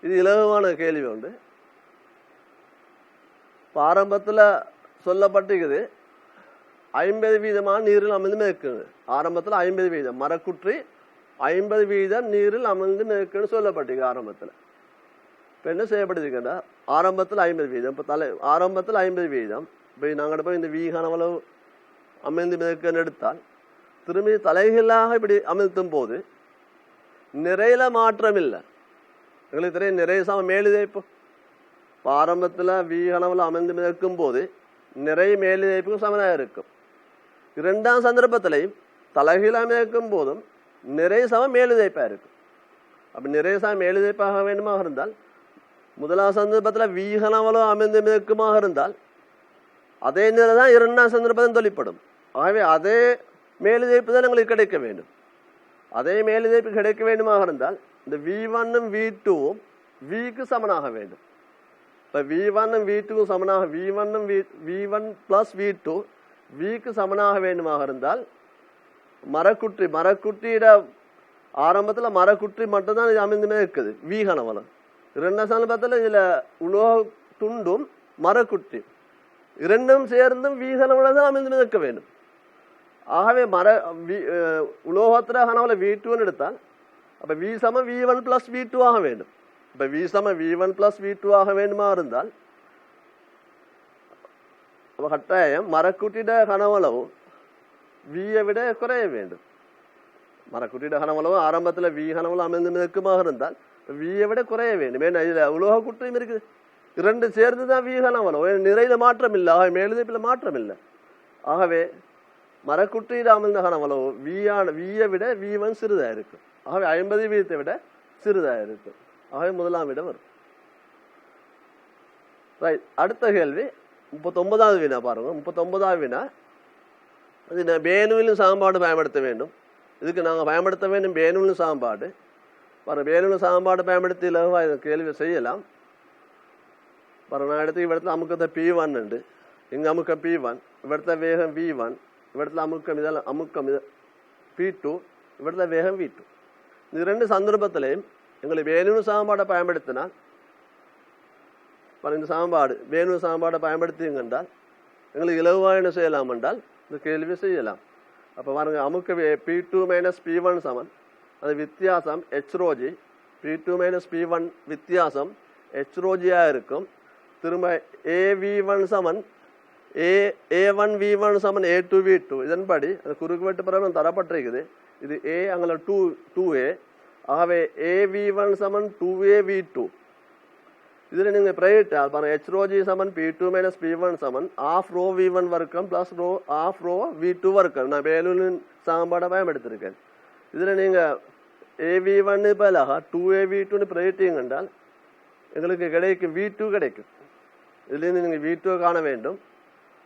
இது இலகுவான கேள்வி உண்டு. ஆரம்பத்தில் சொல்லப்பட்டிருக்குது 50% நீரில் அமிழ்ந்து மிதக்குது. ஆரம்பத்தில் 50% மரக்குற்றி 50% நீரில் அமிழ்ந்து மிதக்குன்னு சொல்லப்பட்டிருக்கு ஆரம்பத்தில். இப்போ என்ன செய்யப்பட்டிருக்கா ஆரம்பத்தில் 50%. இப்போ ஆரம்பத்தில் 50%. இப்போ நாங்கள் போய் இந்த வீகானவளவு அமிழ்ந்து மிதக்குன்னு எடுத்தால் திரும்பி தலைகளாக இப்படி அமிழ்த்தும் போது நிறையில மாற்றம் இல்லை. எங்களுக்கு தெரியும் நிறைய சமம் மேலுதைப்பு. இப்போ ஆரம்பத்தில் வீகனவில் அமிழ்ந்து மிதக்கும் போது நிறைய மேலுதைப்புக்கும் சமனாக இருக்கும். இரண்டாம் சந்தர்ப்பத்திலையும் தலைகீழாக மிதக்கும் போதும் நிறைய சமம் மேலுதைப்பாக இருக்கும். அப்போ நிறைய சமம் மேலுதைப்பாக வேண்டுமாக இருந்தால் முதலாம் சந்தர்ப்பத்தில் வீகனவளோ அமிழ்ந்து மிதக்குமாக இருந்தால் அதே நிலை தான் இரண்டாம் சந்தர்ப்பத்தில் தொழிற்படும். ஆகவே அதே மேலுதைப்பு தான் எங்களுக்கு கிடைக்க வேண்டும். அதே மேலுதைப்பு கிடைக்க வேண்டுமாக இருந்தால் இந்த V1ம் V2ம் விக்கு சமனாக வேண்டும். இப்போ V1ம் V2க்கும் சமனாக V1 பிளஸ் V2 விக்கு சமனாக வேண்டுமாக இருந்தால் மரக்குற்றியிட ஆரம்பத்தில் மரக்குற்றி மட்டும்தான் இது அமைந்துமே இருக்குது. வீகனவளம் இரண்டாம் சந்தர்ப்பத்தில் இதில் உலோக துண்டும் மரக்குற்றி இரண்டும் சேர்ந்தும் வீகனவளம் தான் அமைந்து நிற்க வேண்டும். ஆகவே உலோகத்தில் கனவுல V2ன்னு எடுத்தால் அப்போ V சம V1 பிளஸ் V2 ஆக வேண்டும். இப்போ V சம V1 பிளஸ் V2 ஆக வேண்டுமா இருந்தால் கட்டாயம் மரக்குட்டிட கனவளவும் வியை விட குறைய வேண்டும். மரக்குட்டிட கனவளவும் ஆரம்பத்தில் V கனவளம் அமைந்து நிற்குமாக இருந்தால் வியை விட குறைய வேண்டும். ஏன்னா இதில் உலோக குற்றியும் இருக்குது. இரண்டு சேர்ந்து தான் V கனவளம். நிறையில மாற்றம் இல்லை. ஆகவே மேலுதைப்பில் மாற்றம் இல்லை. ஆகவே மரக்குற்றியில் அமிழ்ந்த கனவளவு வியை விட V1 சிறிதாக இருக்கும். ஆகவே 50% விட சிறிதாக இருக்கும். ஆகவே முதலாம் விட வரும். ரைட். அடுத்த கேள்வி 39வது வினா பாருங்க. 39வது வினா இது பேனுவிலும் சாம்பாடு பயன்படுத்த வேண்டும். இதுக்கு நாங்கள் பயன்படுத்த வேண்டும் பேனுவிலும் சாம்பாடு. பாருங்க பேனுவிலும் சாம்பாடு பயன்படுத்தி இலகுவா இதை கேள்வி செய்யலாம். பாருங்க நான் இடத்துல அமுக்கத்தை P1 உண்டு. இங்கே அமுக்க P1 இவடத்த வேகம் V1 இவடத்துல அமுக்கம் P2 இவடத்துல வேகம் V2. இந்த ரெண்டு சந்தர்ப்பத்திலையும் எங்களுக்கு வேணுன்னு சாம்பாடை பயன்படுத்தினால் இந்த சாம்பாடு வேணுன்னு சாம்பாடை பயன்படுத்திங்க என்றால் எங்களுக்கு இலகுவாக என்ன செய்யலாம் என்றால் இந்த கேள்வி செய்யலாம். அப்போ பாருங்க அமுக்க P2 மைனஸ் P1 சமன் அது வித்தியாசம் HρG. P2 மைனஸ் P1 வித்தியாசம் HρGயாக இருக்கும். திரும்ப AV1 சமன் A1 V1 சமன் A2 V2. இதன்படி அந்த குறுக்கு வெட்டு பிரபலம் தரப்பட்டிருக்குது. இது A அங்கே 2A. ஆகவே AV1 சமன் 2A V2. இதில் நீங்கள் பிரைவேட் பாருங்க HρG சமன் P2 மைனஸ் P1 சமன் ஆஃப் ரோ V1 வர்க்கம் பிளஸ் ஆஃப் ரோ V2 வர்க்கம். நான் வேலுன்னு சாம்பாடை பயன்படுத்திருக்கேன். இதில் நீங்கள் AV1 பதிலாக 2A V2ன்னு பிரைவேட்டிங் என்றால் எங்களுக்கு கிடைக்கும் V2 கிடைக்கும். இதுலேருந்து நீங்கள் V2 காண வேண்டும்.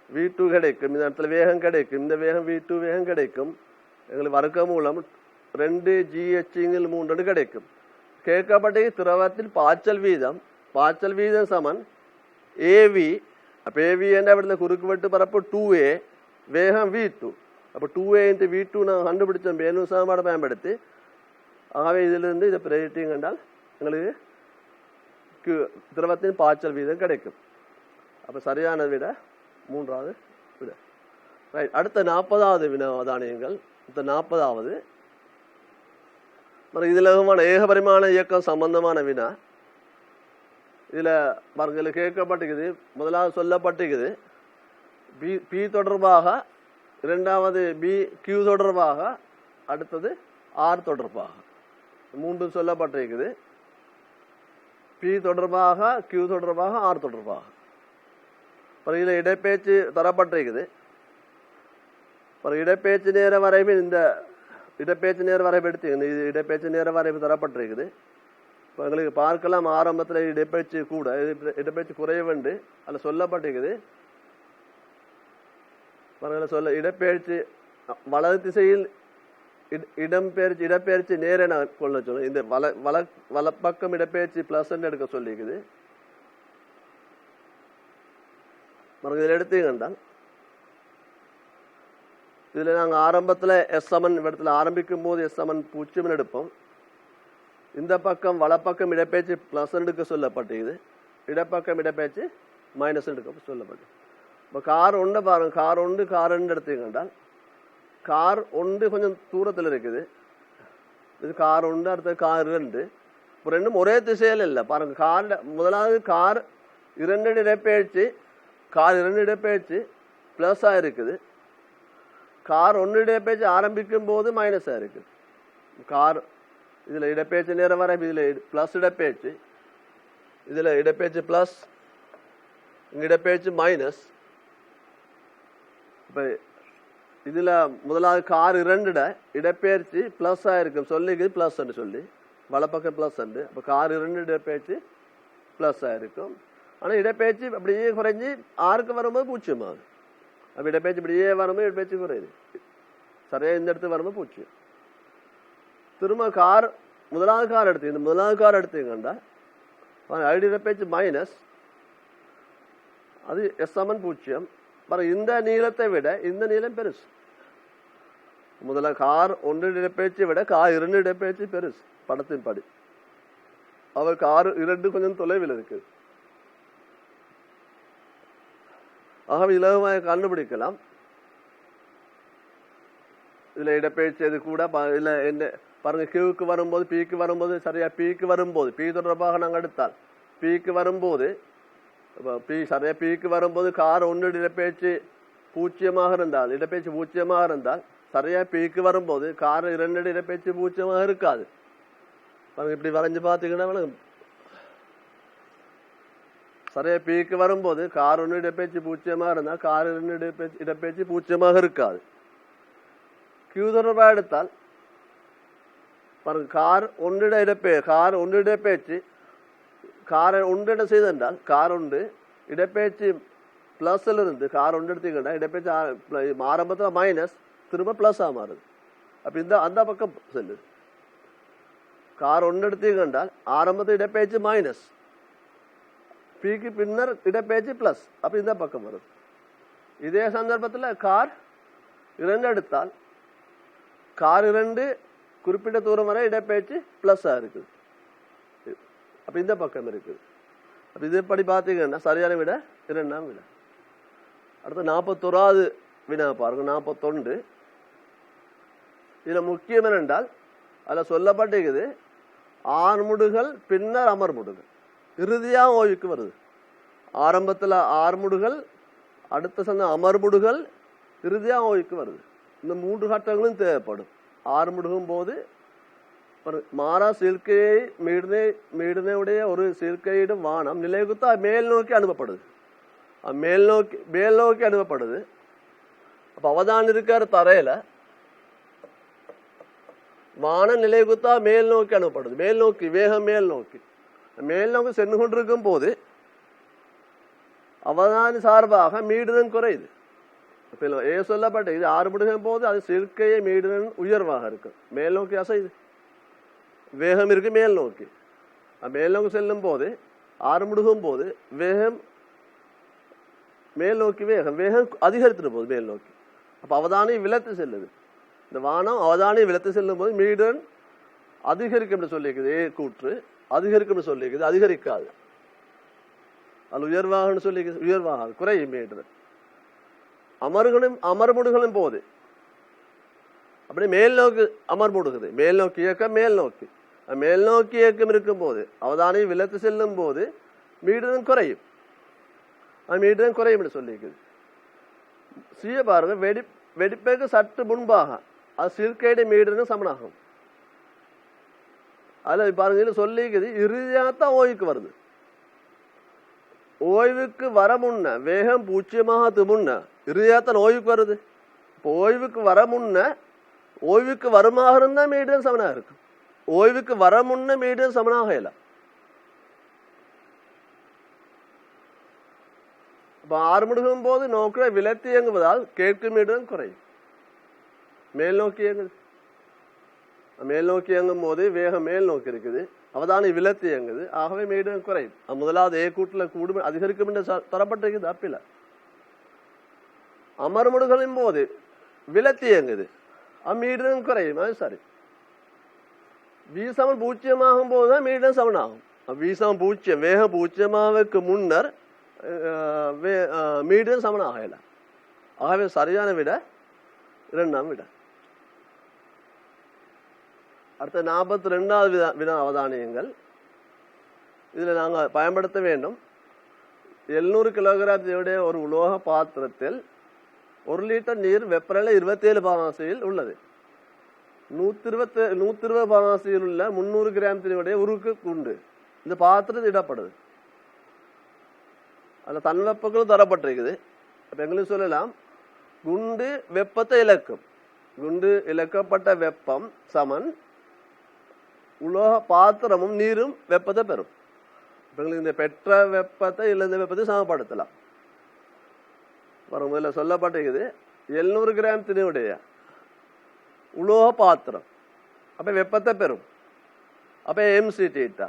V2 கிடைக்கும். இந்த இடத்துல வேகம் கிடைக்கும். இந்த வேகம் V2 வேகம் கிடைக்கும். எங்களுக்கு வர்க்க மூலம் 2GH3 கிடைக்கும். கேட்கப்பட்ட திரவத்தில் பாய்ச்சல் வீதம் சமன் AV. அப்போ AV என்ற இடத்துல குறுக்கு வெட்டு பரப்பு 2A. வேகம் v2. அப்போ 2a into v2 நான் கண்டுபிடிச்சோம் பேர்னூல் சமன்பாடை பயன்படுத்தி. ஆகவே இதிலிருந்து இதை பிரதியிட்டீங்க என்றால் எங்களுக்கு திரவத்தின் பாய்ச்சல் வீதம் கிடைக்கும். அப்போ சரியான விட 3வது விட. ரைட். அடுத்த 40வது வினாதானியங்கள். இந்த 40வது இதில் ஏகபரிமாண இயக்கம் சம்பந்தமான வினா. இதில் பாருங்க கேட்கப்பட்டிருக்குது. முதலாவது சொல்லப்பட்டிருக்குது பி தொடர்பாக, இரண்டாவது கியூ தொடர்பாக, அடுத்தது ஆர் தொடர்பாக. மூன்றும் சொல்லப்பட்டிருக்குது. பி தொடர்பாக, கியூ தொடர்பாக, ஆர் தொடர்பாக. இதில் இடப்பெயர்ச்சி தரப்பட்டிருக்குது. இடப்பெயர்ச்சி நேர வரைவு, இந்த இடப்பெயர்ச்சி நேர வரைவு எடுத்துக்கணும். இது இடப்பெயர்ச்சி நேர வரைவு தரப்பட்டிருக்குது. இப்போ எங்களுக்கு பார்க்கலாம் ஆரம்பத்தில் இடப்பெயர்ச்சி கூட, இடப்பெயர்ச்சி குறைவுண்டு அதில் சொல்லப்பட்டிருக்குது. இடப்பெயர்ச்சி வலது திசையில் இடப்பெயர்ச்சி நேர கொள்ள சொல்லணும். இந்த வலப்பக்கம் இடப்பெயர்ச்சி பிளஸ் எடுக்க சொல்லிக்குது. இதில் எடுத்தீங்கன்றால் இதில் நாங்கள் ஆரம்பத்தில் S= இடத்துல ஆரம்பிக்கும் போது S= 0 எடுப்போம். இந்த பக்கம் வலப்பக்கம் இடப்பெயர்ச்சி பிளஸ் எடுக்க சொல்லப்பட்டிருக்குது. இடப்பக்கம் இடப்பெயர்ச்சி மைனஸ் எடுக்க சொல்லப்பட்டு. இப்போ கார் 1 பாருங்க. கார் 1 கார் 2 எடுத்தீங்கன்றால் கார் 1 கொஞ்சம் தூரத்தில் இருக்குது. இது கார் 1, அடுத்தது கார் 2. இப்போ ரெண்டும் ஒரே திசையில் இல்லை பாருங்க. முதலாவது கார் 2 இடப்பெயர்ச்சி, கார் 2 இடப்பெயர்ச்சி ப்ளஸ்ஸாக இருக்குது. கார் 1 இடப்பெயர்ச்சி ஆரம்பிக்கும் போது மைனஸாக இருக்குது. கார் இதில் இடப்பெயர்ச்சி நேரம் வரை இதில் ப்ளஸ் இடப்பெயர்ச்சி, இதில் இடப்பெயர்ச்சி ப்ளஸ், இங்கே இடப்பெயர்ச்சி மைனஸ். இப்போ இதில் முதலாவது கார் 2 இடப்பெயர்ச்சி ப்ளஸ்ஸாக இருக்கும் சொல்லிக்கு ப்ளஸ்ன்னு சொல்லி வலப்பக்கம் ப்ளஸ் அண்டு. அப்போ கார் 2 இடப்பெயர்ச்சி ப்ளஸ்ஸாக இருக்கும். ஆனால் இடப்பெயர்ச்சி அப்படியே குறைஞ்சி ஆறுக்கு வரும்போது 0 ஆகுது. அப்போ இடப்பெயர்ச்சி இப்படியே வரும்போது இடப்பெயர்ச்சி குறையுது. சரியாக இந்த இடத்துக்கு வரும்போது 0. திரும்ப கார் முதலாவது கார் எடுத்தீங்க. இந்த முதலாவது கார் எடுத்தீங்கண்டா ஐடி இடப்பெயர்ச்சி மைனஸ், அது S= 0. இந்த நீளத்தை விட இந்த நீளம் பெருசு. முதல்ல கார் 1 இடப்பெயர்ச்சி விட கார் 2 இடப்பெயர்ச்சி பெருசு படத்தின் படி. அவர் கார் 2 கொஞ்சம் தொலைவில் இருக்கு. ஆகவே இலகுவாக கண்டுபிடிக்கலாம். இதுல இடப்பெயர்ச்சி எது கூட இல்ல என்ன பாருங்க. கியூக்கு வரும்போது, பிக்கு வரும்போது, சரியா பிக்கு வரும்போது, பி தொடர்பாக நாங்கள் எடுத்தால் பிக்கு வரும்போது, சரியா பிக்கு வரும்போது கார் 1 இடப்பெயர்ச்சி 0 இருந்தால், இடப்பெயர்ச்சி 0 இருந்தால், சரியா பிக்கு வரும்போது கார் 2 இடப்பெயர்ச்சி 0 இருக்காது. பாருங்க இப்படி வரைஞ்சு பார்த்தீங்கன்னா சரியா பிக்கு வரும்போது கார் 1 இடப்பெயர்ச்சி 0 இருந்தால் கார் 2 இடப்பெயர்ச்சி 0 இருக்காது. கியூ தொடர்பாக எடுத்தால் பாருங்க கார் 1 இடப்பெயர்ச்சி கார் 1 செய்தால் கார் 1 இடப்பெயர்ச்சி பிளஸ்ல இருந்து கார் 1 எடுத்தீங்கன்னா இடப்பெயர்ச்சி ஆரம்பத்தில் மைனஸ், திரும்ப பிளஸ்ஸா மாறுது. அப்ப இந்த அந்த பக்கம் செல்லுது. கார் 1 எடுத்தீங்கன்றால் ஆரம்பத்தில் இடப்பெயர்ச்சி மைனஸ், பிக்கு பின்னர் இடப்பெயர்ச்சி பிளஸ், அப்ப இந்த பக்கம் வருது. இதே சந்தர்ப்பத்தில் கார் 2 எடுத்தால் கார் 2 குறிப்பிட்ட தூரம் வரை இடப்பெயர்ச்சி பிளஸ்ஸா இருக்குது. அப்ப இந்த பக்கம் இருக்குது. அப்ப இதுபடி பார்த்தீங்கன்னா சரியான விட 2ஆம் விட. அடுத்து 41வது வினா பாருங்க. 41 இதுல முக்கியம் என்னென்றால் அதுல சொல்லப்பட்டிருக்குது ஆர்முடுகள் பின்னர் அமர்முடுகள் இறுதியா ஓய்வுக்கு வருது. ஆரம்பத்துல ஆர்முடுகள், அடுத்த சந்த அமர்முடுகள், இறுதியா ஓய்வுக்கு வருது. இந்த 3 கட்டங்களும் தேவைப்படும். ஆர்முடுகும் போது மாறா சீர்க்கையை மீடினையுடைய ஒரு சீர்க்கையிடும் வானம் நிலைகுத்தா மேல் நோக்கி அனுப்பப்படுது. மேல் நோக்கி அனுப்பப்படுது. அப்ப அவதான் இருக்காரு தரையில, வானம் நிலைகுத்தா மேல் நோக்கி அனுப்பப்படுது. மேல் நோக்கி வேகம் மேல் நோக்கி சென்று கொண்டிருக்கும் போது அவதானி சார்பாக மீடுதன் குறையுது. சொல்லப்பட்ட இது ஆறுபடுகும் போது அது சீர்க்கையை மீடுதன் உயர்வாக இருக்கு. மேல் நோக்கி அசைது வேகம் இருக்கு மேல் நோக்கி. மேல் நோக்கி செல்லும் போது ஆறுமுடுகும் போது வேகம் மேல் நோக்கி வேகம் அதிகரித்துட்டு போகுது மேல் நோக்கி. அப்போ அவதானி விலத்து செல்லுது. இந்த வானம் அவதானி விலத்து செல்லும் போது மீடன் அதிகரிக்கும் என்று சொல்லியிருக்குது. ஏ கூற்று அதிகரிக்கும் சொல்லியிருக்குது, அதிகரிக்காது. அது உயர்வாகன்னு சொல்லியிருக்குது, உயர்வாகாது, குறையும் மீடன். அமர்முடுகளும் போது அப்படி மேல் நோக்கி அமர்முடுகுது. மேல் நோக்கி இயக்கம், மேல் நோக்கி மேல் நோக்கி இயக்கம் இருக்கும் போது அவதானி விலத்து செல்லும் போது மீடன் குறையும். மீடன் குறையும் என்று சொல்லியிருக்குது. சுய பாருங்க, வெடிப்புக்கு சற்று முன்பாக அது சிற்கையுடைய மீடனும் சமனாகும். அதில் பாருங்க சொல்லிக்குது, இறுதியாகத்தான் ஓய்வுக்கு வருது. ஓய்வுக்கு வர முன்ன வேகம் பூச்சியமாக முன்ன இறுதியாகத்தான் ஓய்வுக்கு வருது. இப்போ ஓய்வுக்கு வர முன்ன, ஓய்வுக்கு வருமாக இருந்தால் மீடன் சமனாக இருக்கும். ஓய்வுக்கு வர முன்ன மீடன் சமனாக இல்லை. இப்போ ஆறுமுடுகும் போது நோக்கிற விலத்தி இயங்குவதால் கேட்கும் மீடன் குறையும். மேல் நோக்கி இயங்குது. மேல் நோக்கி இயங்கும் போது வேகம் மேல் நோக்கி இருக்குது, அவதானி விலத்தி இயங்குது, ஆகவே மீடன் குறையும். முதலாவது ஏ கூட்டில் கூடும் அதிகரிக்கும் என்று தரப்பட்டிருக்குது, அப்பில. அமர்முடுகளின் போது விலத்தி இயங்குது, மீடன் குறையும். அது சரி. வீசமன் பூச்சியமாகும் போதுதான் மீடன் சமனாகும். வீசம் பூச்சியம் வேகம் பூச்சியமாவதற்கு முன்னர் மீடன் சமனாகல. ஆகவே சரியான விட இரண்டாம் விட. அடுத்த 42வது வினா அவதானியங்கள். இதில் நாங்கள் பயன்படுத்த வேண்டும். 700 கிலோகிராம் ஒரு உலோக பாத்திரத்தில் 1 லிட்டர் நீர் வெப்பநிலை 27 பாகாசியில் உள்ளது. 120 பாகாசியில் உள்ள 300 கிராம் உருக்கு குண்டு இந்த பாத்திரத்தில் இடப்படுது. அதில் தன்வெப்பங்களும் தரப்பட்டிருக்குது. அப்போ எங்களுக்கு சொல்லலாம், குண்டு வெப்பத்தை இழக்கும். குண்டு இழக்கப்பட்ட வெப்பம் சமன் உலோக பாத்திரமும் நீரும் வெப்பத்தை பெறும். எங்களுக்கு இந்த பெற்ற வெப்பத்தை இழந்த வெப்பத்தை சமப்படுத்தலாம். முதல்ல சொல்லப்பட்டிருக்குது 700 கிராம் திணிவுடைய உலோக பாத்திரம் அப்போ வெப்பத்தை பெறும். அப்போ எம்சி டீட்டா.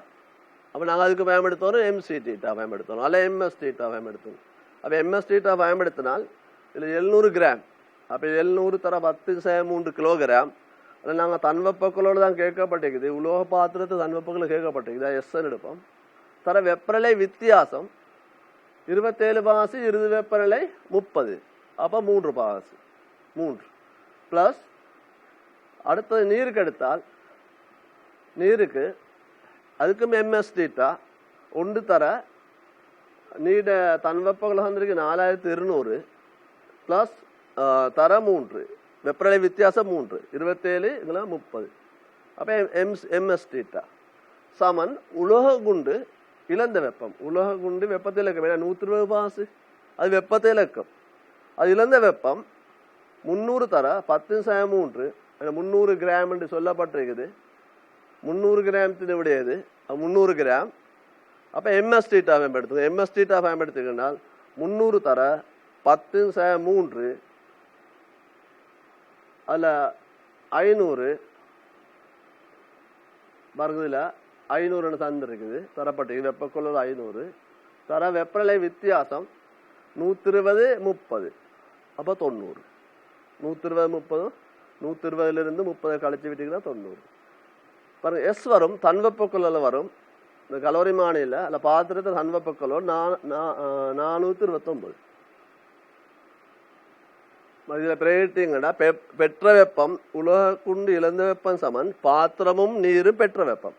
அப்போ நாங்கள் அதுக்கு பயன்படுத்தணும் எம்சி டீட்டா பயன்படுத்தணும், அல்ல எம்எஸ் டீட்டா பயன்படுத்தணும். அப்போ எம்எஸ் டீட்டா பயன்படுத்தினால் இதில் 700 கிராம், அப்போ 700 தர 10/3 கிலோகிராம். அதில் நாங்கள் தன்வெப்பங்களோடு தான் கேட்கப்பட்டிருக்குது. உலோக பாத்திரத்தை தன்வெப்பங்களை கேட்கப்பட்டிருக்குது, எஸ்என் எடுப்போம். தர வெப்பநிலை வித்தியாசம் 27 பாகாசி, இறுதி வெப்பநிலை 30, அப்போ 3 பாகாசி 3 ப்ளஸ் அடுத்தது நீருக்கு எடுத்தால் நீருக்கு அதுக்கும் எம்எஸ் டீட்டா ஒன்று தர நீட தன்வெப்பங்கள் வந்திருக்கு 4200 ப்ளஸ் தர 3 வெப்பநிலை வித்தியாசம் 3 27 இதெல்லாம் 30. அப்போ எம்எஸ் டீட்டா சமன் உலோக குண்டு இழந்த வெப்பம். உலோக குண்டு வெப்பத்தை இலக்கம் 120 பாகாசி, அது வெப்பத்தை இலக்கம். அது இழந்த வெப்பம் 300 தர 10/3 300 கிராம் என்று சொல்லப்பட்டிருக்குது. 300 கிராம் தினுடையது 300 கிராம். அப்போ எம்எஸ் டீட்டா பயன்படுத்துங்க. எம்எஸ் டீட்டா பயன்படுத்தினால் 300 தர 10/3 அதில் 500 மருங்குதில் 500 தந்துருக்குது தரப்பட்டிருக்கு. வெப்பக்குள்ள 500 தர வெப்பநிலை வித்தியாசம் 120 30, அப்போ 90. 120 30, 120 30 கழிச்சு விட்டீங்கன்னா 90. பாருங்க எஸ் வரும், தன்வெப்பக்குள்ள வரும். இந்த கலோரிமானியில் அல்ல பாத்திரத்தை தன்வெப்பக்குள்ள 429. இதில் பிரேட்டிங்கன்னா பெற்ற வெப்பம் உலோக குண்டு இழந்த வெப்பம் சமன் பாத்திரமும் நீரும் பெற்ற வெப்பம்.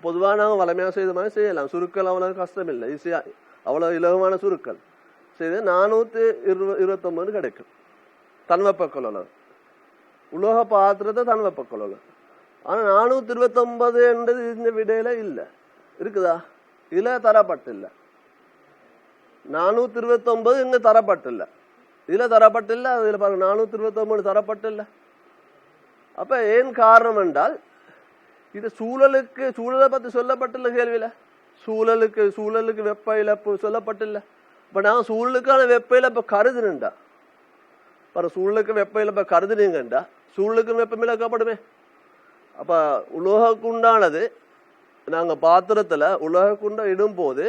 பொதுவான வளமையாக செய்த மாதிரி செய்யலாம். சுருக்கல் அவ்வளோ கஷ்டம் இல்லை, ஈஸியாக அவ்வளோ இலகுவான சுருக்கல் செய்து 429 கிடைக்கும் தன்வெப்பக்குள்ள. உலோக பாத்திரத்தை தன்வெப்பக்குள்ள. ஆனால் 429 என்றது இந்த விடையில இல்லை, இருக்குதா? இதில் தரப்பட்டில்லை. 429 இங்கே தரப்பட்டில்லை, இதில் தரப்பட்டில்லை. அதில் பாருங்க 429 தரப்பட்டில்லை. அப்போ ஏன் காரணம் என்றால் இது சூழலை பற்றி சொல்லப்பட்டில்லை கேள்வியில். சூழலுக்கு வெப்ப இழப்பு சொல்லப்பட்டில்லை. இப்போ நான் சூழலுக்கான வெப்ப இழப்பை கருதுனுண்டா பாரு, சூழலுக்கு வெப்ப இழப்பை கருதுனீங்கண்டா சூழலுக்கு வெப்பம் இழக்கப்படுமே. அப்போ உலோக குண்டானது நாங்கள் பாத்திரத்தில் உலோக குண்டை இடும்போது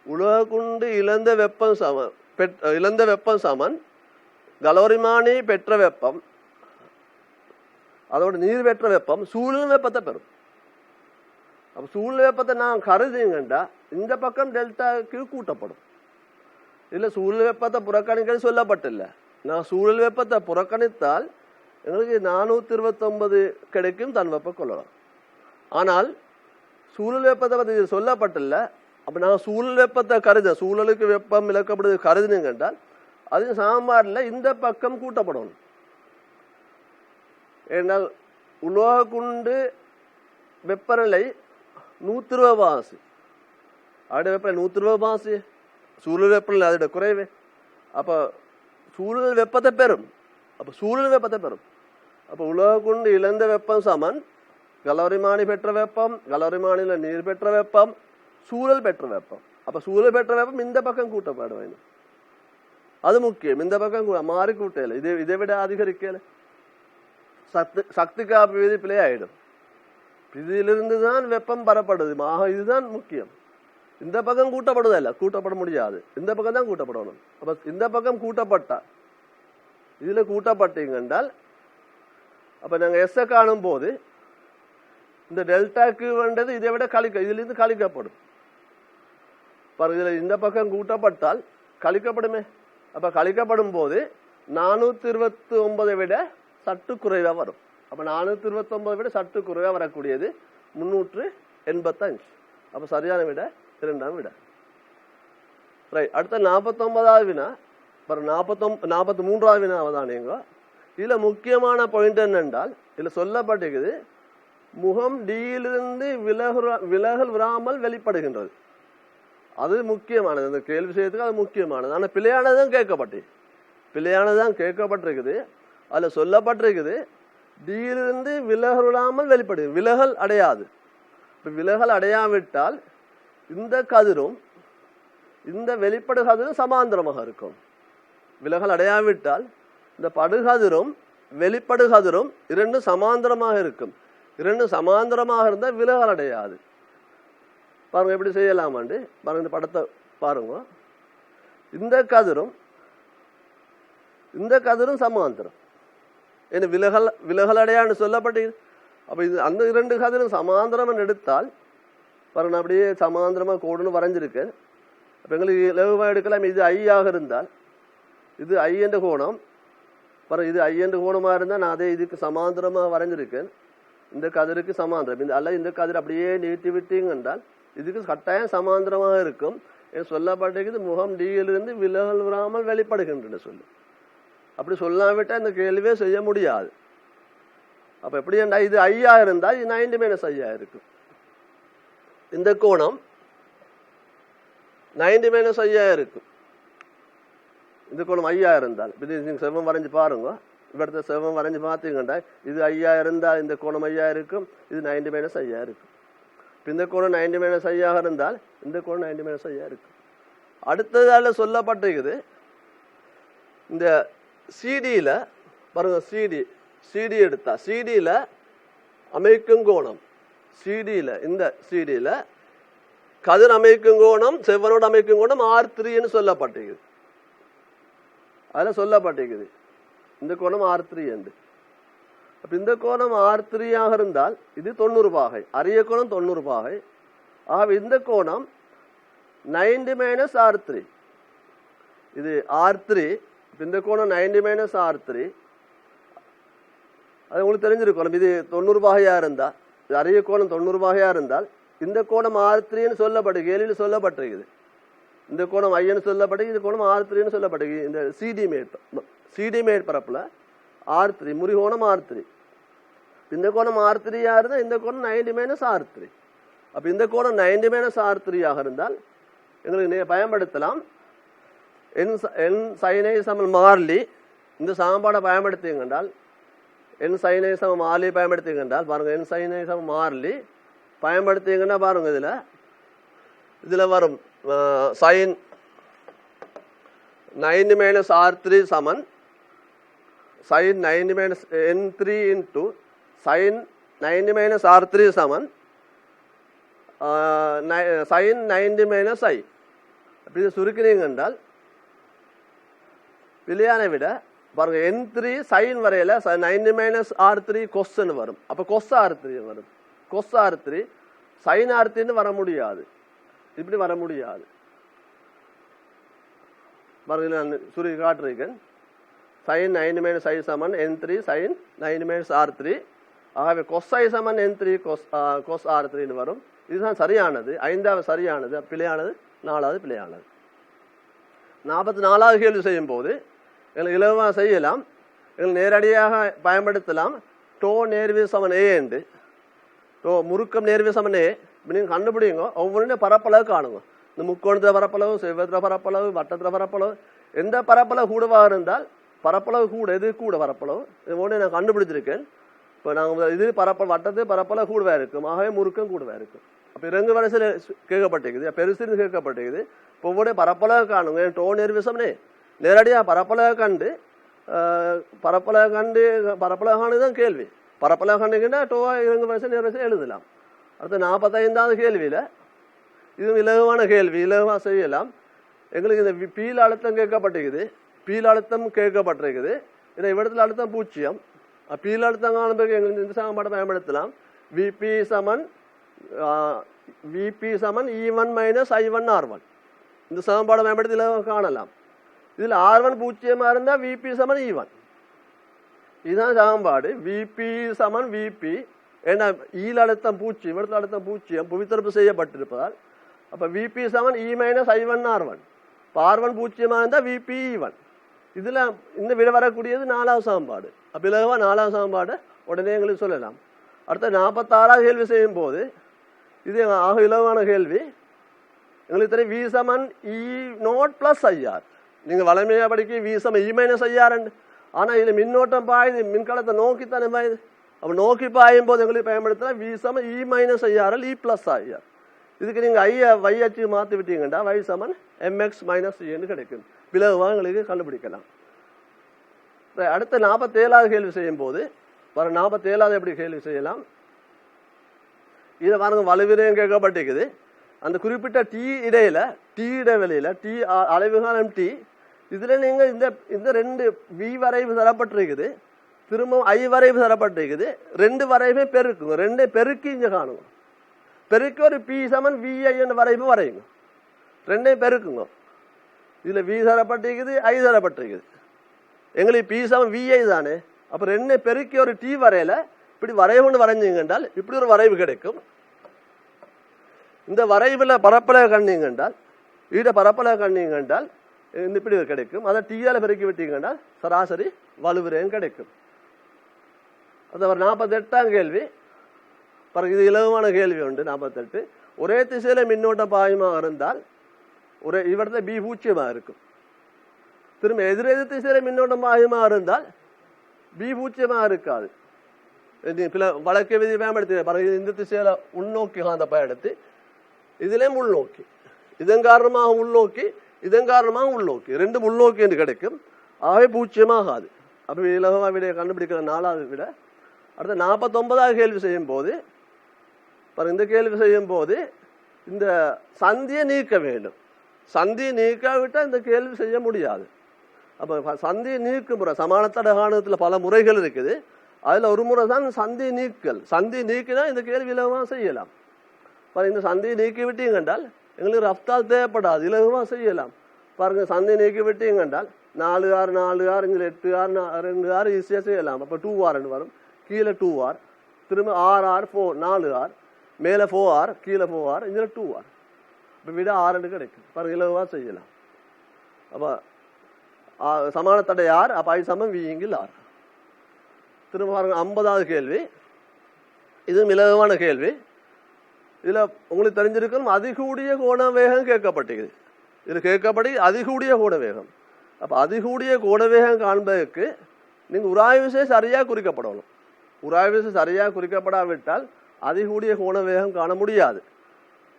உலோக குண்டு இழந்த வெப்பம் சமன் கலோரிமானி பெற்ற வெப்பம் அதோட நீர் பெற்ற வெப்பம் சூழல் வெப்பத்தை பெறும். அப்போ சூழல் வெப்பத்தை நான் கருதுங்கண்டா இந்த பக்கம் டெல்டா கியூ கூட்டப்படும். இல்லை சூழல் வெப்பத்தை புறக்கணிக்க சொல்லப்பட்டில்லை. நான் சூழல் வெப்பத்தை புறக்கணித்தால் எங்களுக்கு 429 கிடைக்கும் தன் வெப்ப கொள்ளலாம். ஆனால் சூழல் வெப்பத்தை பற்றி சொல்லப்பட்டில்லை. அப்போ நான் சூழல் வெப்பத்தை கருத சூழலுக்கு வெப்பம் இழக்கப்படுது கருதுனுங்க என்றால் அது சாம்பாரில் இந்த பக்கம் கூட்டப்படணும். ஏன்னால் உலோக குண்டு வெப்பநிலை 120 பாசி, அதோட வெப்பநிலை 120 பாசி, சூழல் வெப்பநிலை அதோட குறைவு. அப்போ சூழல் வெப்பத்தை பெறும். அப்போ சூழல் வெப்பத்தை பெறும். அப்போ உலோக குண்டு இழந்த வெப்பம் சமன் கலோரிமானி பெற்ற வெப்பம், கலோரிமானியில் நீர் பெற்ற வெப்பம், சூழல் பெற்ற வெப்பம். அப்போ சூழல் பெற்ற வெப்பம் இந்த பக்கம் கூட்டப்பட வேண்டும். அது முக்கியம். இந்த பக்கம் மாறி கூட்டல, இதை விட அதிகரிக்கல, சக்தி காப்பு விதி பிழை ஆயிடும். இதிலிருந்து தான் வெப்பம் பெறப்படுது. இதுதான் முக்கியம். இந்த பக்கம் கூட்டப்படுதல்ல, கூட்டப்பட முடியாது. இந்த பக்கம் தான் கூட்டப்படணும். அப்ப இந்த பக்கம் கூட்டப்பட்டா இதுல கூட்டப்பட்டீங்க என்றால் அப்ப நாங்க எஸ் காணும் போது இந்த டெல்டாக்கு வேண்டது இதை விட இதிலிருந்து கழிக்கப்படும். இதுல இந்த பக்கம் கூட்டப்பட்டால் கழிக்கப்படுமே. அப்ப கழிக்கப்படும் போது 429 விட சற்று குறைவா வரும். அப்ப 429 விட சற்று குறைவா வரக்கூடியது 385. அப்ப சரியான விட 2ஆம் விட. ரைட். அடுத்த 49வது வினா, 43வது வினா அவதானியங்க. இதுல முக்கியமான பாயிண்ட் என்னென்றால் இதுல சொல்லப்பட்டிருக்குது முகம் டியிலிருந்து விலகல் விடாமல் வெளிப்படுகின்றது. அது முக்கியமானது. அந்த கேள்வி செய்யறதுக்கு அது முக்கியமானது. ஆனால் பிழையானதுதான் கேட்கப்பட்டிருக்குது. அதுல சொல்லப்பட்டிருக்குது டியிலிருந்து விலகல் விடாமல் வெளிப்படுகிறது. விலகல் அடையாது. இப்ப விலகல் அடையாவிட்டால் இந்த கதிரும் இந்த வெளிப்படு கதிரும் சமாந்திரமாக இருக்கும். விலகல் அடையாவிட்டால் இந்த படுகதிரும் வெளிப்படு கதிரும் 2 சமாந்திரமாக இருக்கும். 2 சமாந்திரமாக இருந்தால் விலகல் அடையாது. பாருங்க எப்படி செய்யலாமாண்டு. பாருங்க இந்த படத்தை பாருங்க. இந்த கதிரும் சமாந்திரம். ஏன்னா விலகல் அடையான்னு சொல்லப்பட்டு அப்ப இது அந்த 2 கதிரும் சமாந்திரம் எடுத்தால் பாருங்க நான் அப்படியே சமாந்திரமா கோடுன்னு வரைஞ்சிருக்கேன். அப்ப எங்களுக்கு இலகுவா எடுக்கலாம். இது ஐயாக இருந்தால் இது ஐ என்ற கோணம். பாருங்க இது ஐ என்ற கோணமா இருந்தால் நான் அதே இதுக்கு சமாந்திரமா வரைஞ்சிருக்கேன். இந்த கதிருக்கு சமாந்திரம் அல்ல இந்த கதிர் அப்படியே நீட்டி விட்டீங்க என்றால் இதுக்கு கட்டாயம் சமாந்திரமாக இருக்கும். சொல்லப்பட்டிருக்குது முகம் டியிலிருந்து விலகல் விடாமல் வெளிப்படுகின்றன சொல்லு. அப்படி சொல்லாவிட்டா இந்த கேள்வியே செய்ய முடியாது. அப்ப எப்படி என்றா இது ஐயா இருந்தால் இது 90 - ஐயா இருக்கும். இந்த கோணம் 90 - ஐயா இருக்கும். இந்த கோணம் ஐயா இருந்தால் நீங்க செவ்வம் வரைஞ்சு பாருங்க. இவரத்தை செவ்வம் வரைஞ்சு பார்த்தீங்கன்னா இது ஐயா இருந்தால் இந்த கோணம் ஐயா இருக்கும். இது 90 - ஐயா இருக்கும். இந்த கோணம் 90 - ஐயாக இருந்தால் இந்த கோணம் 90 - ஐயா இருக்கும். அடுத்ததால சொல்லப்பட்டிருக்குது இந்த சிடியில பாருங்க. சிடி எடுத்தா சிடியில அமைக்கும் கோணம் இந்த சிடியில கதிர் அமைக்கும் கோணம் செவ்வனோடு அமைக்கும் கோணம் R3 சொல்லப்பட்டிருக்குது. அதுல சொல்லப்பட்டிருக்குது இந்த கோணம் R3 என்று. அப்ப இந்த கோணம் R3 ஆக இருந்தால் இது 90 பாகை. அரிய கோணம் 90 பாகை. ஆக இந்த கோணம் 90 - R3. இது R3. இந்த கோணம் 90 - R3. அது உங்களுக்கு தெரிஞ்சிருக்கணும். இது 90 பாகையா இருந்தா இது அரிய கோணம் 90 பாகையா இருந்தால் இந்த கோணம் R3 சொல்லப்பட்டு கேள்வியில் சொல்லப்பட்டிருக்குது. இந்த கோணம் ஐன்னு சொல்லப்பட்டு இது கோணம் R3 சொல்லப்பட்டு இந்த சிடி மேற்பரப்புல R3 முறிகோணம் R3. இந்த கோணம் R3 இருந்தால் இந்த கோணம் 90 - R3. அப்ப இந்த கோணம் 90 - R3 ஆக இருந்தால் எங்களுக்கு பயன்படுத்தலாம் என் சைனை சமன் மாறிலி. இந்த சாம்பாடை பயன்படுத்திங்க என்றால் என் சைனை சம மாறிலி பயன்படுத்திங்க என்றால் பாருங்க என் சைனை சம மாறிலி பயன்படுத்திங்கன்னா பாருங்க இதுல வரும் sign 90 - R3 Saman sin 90 - N3 into sin 90 - R3 Saman sin 90 - I. அப்படி சுருக்கினீங்க என்றால் பிழையான விட பாருங்க n3 சைன் வரையில 9 மைனஸ் r3 கொஸ்ன்னு வரும். அப்ப கொஸ் r3 வரும். கொஸ் r3 சைன் r3 வர முடியாது, இப்படி வர முடியாது. பாருங்க நான் சுருக்கி காட்டுறேன். சைன் 9 மைனஸ் i சமன் n3 சைன் 9 மைனஸ் r3. ஆகவே கொஸ் i சமன் n3 கொஸ் r3 வரும். இதுதான் சரியானது. 5வது சரியானது, பிழையானது 4வது பிழையானது. 44வது கேள்வி செய்யும் போது எங்களுக்கு இலவசமாக செய்யலாம். எங்களுக்கு நேரடியாக பயன்படுத்தலாம். டோ நேர்வி சமன் ஏ என்று, டோ முறுக்கம் நேர்வி சமன் ஏ நீங்கள் கண்டுபிடிங்க. ஒவ்வொன்றும் பரப்பளவு காணுங்க. இந்த முக்கோணத்தில் பரப்பளவு, செவ்வத்தில் பரப்பளவு, வட்டத்தில் பரப்பளவு, எந்த பரப்பளவு கூடவாக இருந்தால் பரப்பளவு கூட, எது கூட பரப்பளவு இது ஒன்று நான் கண்டுபிடிச்சிருக்கேன். இப்போ நாங்கள் இது வட்டத்து பரப்பளவு கூடவா இருக்கும், ஆகவே முறுக்கம் கூடவா இருக்கும். அப்போ 2 வரிசையில் கேட்கப்பட்டிருக்குது, பெருசுன்னு கேட்கப்பட்டிருக்குது. இப்போ ஒவ்வொரு பரப்பளவு காணுங்க. டோ நேர்வி சமனே நேரடியாக பரப்பளவு கண்டு பரப்பளவு காணுதான் கேள்வி. பரப்பளவு கண்டுக்கிட்டா டோவா 2 வரிசை நேர் வரிசை எழுதலாம். அடுத்து 45வது கேள்வியில் இதுவும் இலகுவான கேள்வி, இலகுவாக செய்யலாம். எங்களுக்கு இந்த பீல் அழுத்தம் கேட்கப்பட்டிருக்குது, பீல் அழுத்தம் கேட்கப்பட்டிருக்குது. இதை இவ்விடத்தில் அழுத்தம் 0. பீல் அழுத்தம் காணும்போது எங்களுக்கு இந்த சமன்பாட்டை பயன்படுத்தலாம். விபி சமன் E1 மைனஸ் I1 R1. இந்த சமன்பாடை பயன்படுத்தி இலகுவாக காணலாம். இதில் R1 0 இருந்தால் விபி சமன் E1. இதுதான் சமன்பாடு. விபி சமன் விபி. ஏன்னா ஈல் அழுத்தம் 0, இவ்விடத்தில் அழுத்தம் 0 புவித்தொடர்பு செய்யப்பட்டிருப்பதால் அப்போ விபி சமன் E மைனஸ் I1 R1. இப்போ R1 0 இருந்தால் விபி E1. இதில் இந்த விட வரக்கூடியது 4வது சமன்பாடு. அப்போ இலகுவா 4வது சமன்பாடு உடனே எங்களுக்கு சொல்லலாம். அடுத்த 46வது கேள்வி செய்யும் போது இது ஆக இலகுவான கேள்வி. எங்களுக்கு தெரியும் we Saman E0 plus IR. நீங்கள் வளமையாக படிக்க வி சமன் E மைனஸ் IR. ஆனால் இதில் மின்னோட்டம் பாயுது, மின்கலத்தை நோக்கித்தானே பாயுது. அப்போ நோக்கி பாயும் போது எங்களுக்கு பயன்படுத்தலாம் வி சமன் E minus IR E plus IR. இதுக்கு நீங்கள் y அச்சு மாற்றி விட்டீங்கன்னா y சமன் mx மைனஸ் என்று கிடைக்கும். பிளவாக எங்களுக்கு கண்டுபிடிக்கலாம். அடுத்த 47வது கேள்வி செய்யும் போது 47வது எப்படி கேள்வி செய்யலாம். இதை பாருங்க, வலுவிரையும் கேட்கப்பட்டிருக்குது. அந்த குறிப்பிட்ட டி இடைவெளியில் டி அளவுகாலம் டி, இதில் நீங்கள் இந்த 2 வி வரைவு தரப்பட்டிருக்குது, திரும்பவும் ஐ வரைவு தரப்பட்டிருக்குது. 2 வரைவுமே பெருக்குங்க, 2 பெருக்கி இங்கே காணுங்க. பெருக்கி ஒரு பி சமன் விஐ என்ற வரைவு வரையுங்க, 2 பெருக்குங்க. இதில் வி தரப்பட்டிருக்குது, ஐ தரப்பட்டிருக்குது. எங்களுக்கு பி சமன் விஐ தானே. அப்போ 2 பெருக்கி ஒரு டி வரையில இப்படி வரைவுன்னு வரைஞ்சிங்க என்றால் இப்படி ஒரு வரைவு கிடைக்கும். இந்த வரைவில் பரப்பளவு கண்டீங்க என்றால், பரப்பளவு கண்டீங்க என்றால் இப்படி கிடைக்கும். அதை டீயால் பெருக்கி விட்டீங்க என்றால் சராசரி வலுவிரையும் கிடைக்கும். அது 48ஆம் கேள்வி. பிறகு இது இலகுவான கேள்வி உண்டு. 48 ஒரே திசையில மின்னோட்டம் பாயமாக இருந்தால் இவரத்தில் பி 0 இருக்கும். திரும்ப எதிரெதிர் திசையில மின்னோட்டம் பாயமாக இருந்தால் பி 0 இருக்காது. வழக்கு விதி பயன்படுத்தி பிறகு இந்த திசையில உள்நோக்கி காந்த பயன்படுத்தி இதுலேயும் உள்நோக்கி, இதன் காரணமாக உள்நோக்கி, இதன் காரணமாக உள்நோக்கி, 2 உள்நோக்கி என்று கிடைக்கும். ஆகவே 0 ஆகாது. அப்போ இலகுவாக விடையை கண்டுபிடிக்கிற 4வது விட. அடுத்த 49வது கேள்வி செய்யும் போது இந்த கேள்வி செய்யும் போது இந்த சந்தியை நீக்க வேண்டும். சந்தியை நீக்காவிட்டால் இந்த கேள்வி செய்ய முடியாது. அப்போ சந்தியை நீக்கும் முறை சமானத்தட காணத்தில் பல முறைகள் இருக்குது. அதில் ஒரு முறை தான் சந்தி நீக்கல். சந்தி நீக்கினா இந்த கேள்வி இலகுவாக செய்யலாம். இந்த சந்தியை நீக்கி விட்டீங்க என்றால் எங்களுக்கு ரஃப்தால் தேவைப்படாது, இலகுவாக செய்யலாம். பாருங்க, சந்தி நீக்கி விட்டீங்க என்றால் 4 R 4 R இங்கே 8 R 2 R ஈஸியாக செய்யலாம். அப்போ 2 R வரும், கீழே 2 R, திரும்ப R 4 R, மேலே 4 R, கீழே 4 R, இங்கே 2 R. இப்போ விட 6 கிடைக்கும். பாருங்க, இலகுவாக செய்யலாம். அப்போ சமான தடை R, அப்போ I சமம் V இங்கில் R. திரும்ப பாருங்க 50வது கேள்வி. இதுவும் இலகுவான கேள்வி. இதில் உங்களுக்கு தெரிஞ்சிருக்கணும் அதிகூடிய கோண வேகம் கேட்கப்பட்டிருக்குது. இதில் கேட்கப்படி அதிகூடிய கோண வேகம். அப்போ அதிகூடிய கோண வேகம் காண்பதற்கு நீங்கள் உராய்வு விசை சரியாக குறிக்கப்படணும். உராய்வு விசை சரியாக குறிக்கப்படாவிட்டால் அதிகூடிய கோண வேகம் காண முடியாது.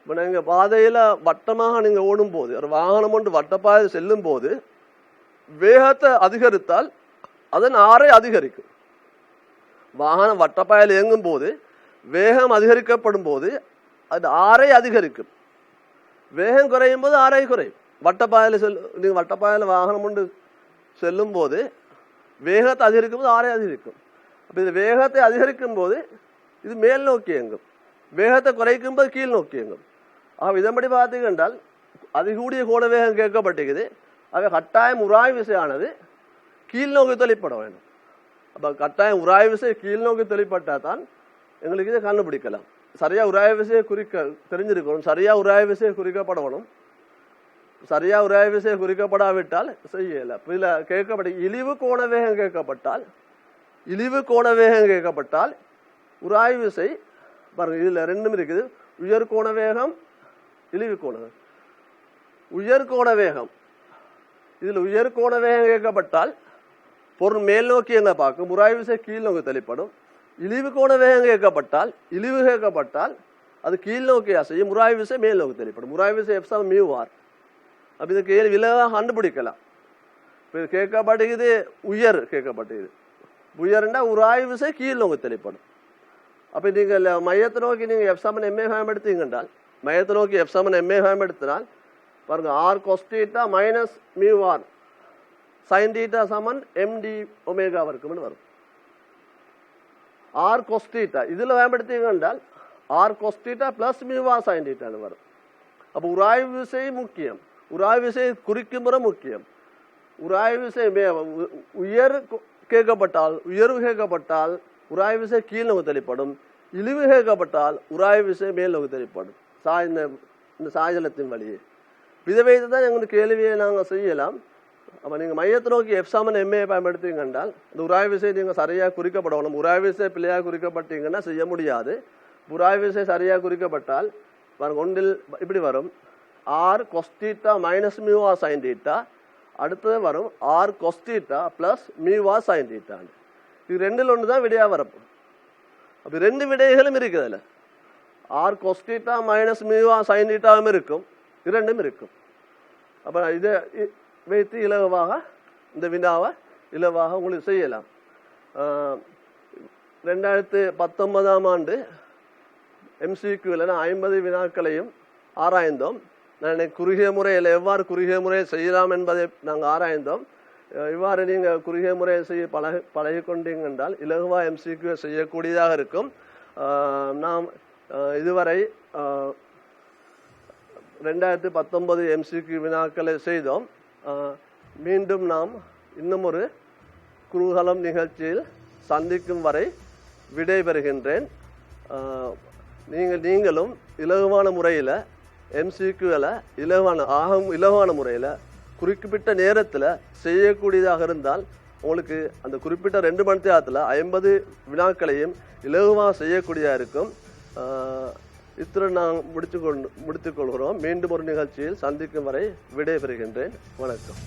இப்போ நீங்கள் பாதையில் வட்டமாக நீங்கள் ஓடும் போது, ஒரு வாகனம் ஒன்று வட்டப்பாதை செல்லும் போது வேகத்தை அதிகரித்தால் அதன் ஆரை அதிகரிக்கும். வாகனம் வட்டப்பாதையில் இயங்கும் போது வேகம் அதிகரிக்கப்படும் போது அது ஆரை அதிகரிக்கும். வேகம் குறையும் போது ஆரை குறையும். வட்டப்பாதையில் நீங்கள் வட்டப்பாதையில் வாகனம் ஒன்று செல்லும் போது வேகத்தை அதிகரிக்கும் போது ஆரை அதிகரிக்கும். அப்போ இது வேகத்தை அதிகரிக்கும் போது இது மேல் நோக்கி இயங்கும், வேகத்தை குறைக்கும் போது கீழ் நோக்கி இயங்கும். இதன்படி பார்த்தீங்கன்றால் அதிகூடிய கோண வேகம் கேட்கப்பட்டிருக்குது. அவை கட்டாயம் உராய்வு விசையானது கீழ் நோக்கி தொழிற்பட வேண்டும். அப்போ கட்டாயம் உராய்வு விசை கீழ் நோக்கி தொழிற்பட்டால் தான் எங்களுக்கு இதை கண்டுபிடிக்கலாம். சரியா உராய்வு விசையை குறிக்க தெரிஞ்சிருக்கணும், சரியா உராய்வு விசையை குறிக்கப்படணும். சரியா உராய்வு விசையை குறிக்கப்படாவிட்டால் செய்யல. இதில் கேட்கப்பட்ட இழிவு கோண வேகம் கேட்கப்பட்டால், இழிவு கோண வேகம் கேட்கப்பட்டால் உராய்வு விசை பாருங்க, இதில் ரெண்டும் இருக்குது. உயர் கோண வேகம், இழிவு கோண வேகம். உயர் கோண வேகம், இதில் உயர் கோண வேகம் கேட்கப்பட்டால் பொருள் மேல் நோக்கி என்ன பார்க்கும், உராய்வு விசை கீழ் நோக்கி தெளிப்படும். இழிவு கோண வேகம் கேட்கப்பட்டால், இழிவு கேட்கப்பட்டால் அது கீழ் நோக்கி அசையும், உராய்வு விசை மேல் நோக்கி தெளிப்படும். உராய்வு விசை எஃப்சம் மியூ ஆர். அப்போ இது கேள்வி விலகாக கண்டுபிடிக்கலாம். இப்போ இது கேட்கப்பட்டது உயர் கேட்கப்பட்டது, உயர்னா உராய்வு விசை கீழ் நோக்கி தெளிப்படும். அப்போ நீங்கள் மையத்தை நோக்கி நீங்கள் எஃப்சமன் எம்ஏ பயன்படுத்திங்கன்றால், மையத்தை நோக்கி எஃப்சமன் எம்ஏ பயன்படுத்தினால் பாருங்க, R cos theta minus mu R sin theta சமன் எம்டி ஒமேகா இருக்கும்னு வரும். ஆர் கொஸ்டீட்டா இதில் பயன்படுத்திங்கன்றால் R cos theta plus mu R sin தீட்டான்னு வரும். அப்போ உராய்வு விசை முக்கியம், உராய்வு விசை குறிக்கும் முறை முக்கியம். உராய்வு விசை உயர் கேட்கப்பட்டால், உயர்வு கேட்கப்பட்டால் உராய்வு விசை கீழ் நோக்கி தெளிப்படும், இழிவு கேட்கப்பட்டால் உராய்வு விசை மேல் நோக்கி தெளிப்படும். இந்த சாய்தளத்தின் வழியே இதை வைத்து தான் எங்களுக்கு கேள்வியை நாங்கள் செய்யலாம். அப்போ நீங்கள் மையத்தை நோக்கி எஃப்சமன் எம்ஏ பயன்படுத்திங்கன்றால் இந்த உராய்வு விசை நீங்கள் சரியாக குறிக்கப்படணும். உராய்வு விசை பிள்ளையாக குறிக்கப்பட்டீங்கன்னா செய்ய முடியாது. உராய்வு விசை சரியாக குறிக்கப்பட்டால் பாருங்க, ஒன்றில் இப்படி வரும் R cos theta minus mu R sin theta, அடுத்தது வரும் R cos theta plus mu R sin தீட்டான்னு. இது ரெண்டில் ஒன்று தான் விடையாக வரப்போம். அப்போ ரெண்டு விடைகளும் இருக்குது. அதில் R cos theta minus mu R sin தீட்டாவும் இருக்கும், இரண்டும் இருக்கும். அப்போ இதை வைத்து இலவாக இந்த வினாவை இலவாக உங்களுக்கு செய்யலாம். 2019ஆம் ஆண்டு MCQவில் 50 வினாக்களையும் ஆராய்ந்தோம். நான் குறுகிய முறையில் எவ்வாறு குறுகிய முறையை செய்யலாம் என்பதை நாங்கள் ஆராய்ந்தோம். இவ்வாறு நீங்கள் குறுகிய முறையை செய்ய பழகி கொண்டீங்க என்றால் இலகுவா MCQ செய்யக்கூடியதாக இருக்கும். நாம் இதுவரை 2019 MCQ வினாக்களை செய்தோம். மீண்டும் நாம் இன்னும் ஒரு குருகலம் நிகழ்ச்சியில் சந்திக்கும் வரை விடைபெறுகின்றேன். நீங்களும் இலகுவான முறையில் MCQவில் இலகுவான முறையில் குறிப்பிட்ட நேரத்தில் செய்யக்கூடியதாக இருந்தால் உங்களுக்கு அந்த குறிப்பிட்ட 2 மணி நேரத்தில் 50 வினாக்களையும் இலகுவாக செய்யக்கூடியதாக இருக்கும். இத்துடன் நான் முடித்துக்கொள்கிறோம். மீண்டும் ஒரு நிகழ்ச்சியில் சந்திக்கும் வரை விடைபெறுகின்றேன். வணக்கம்.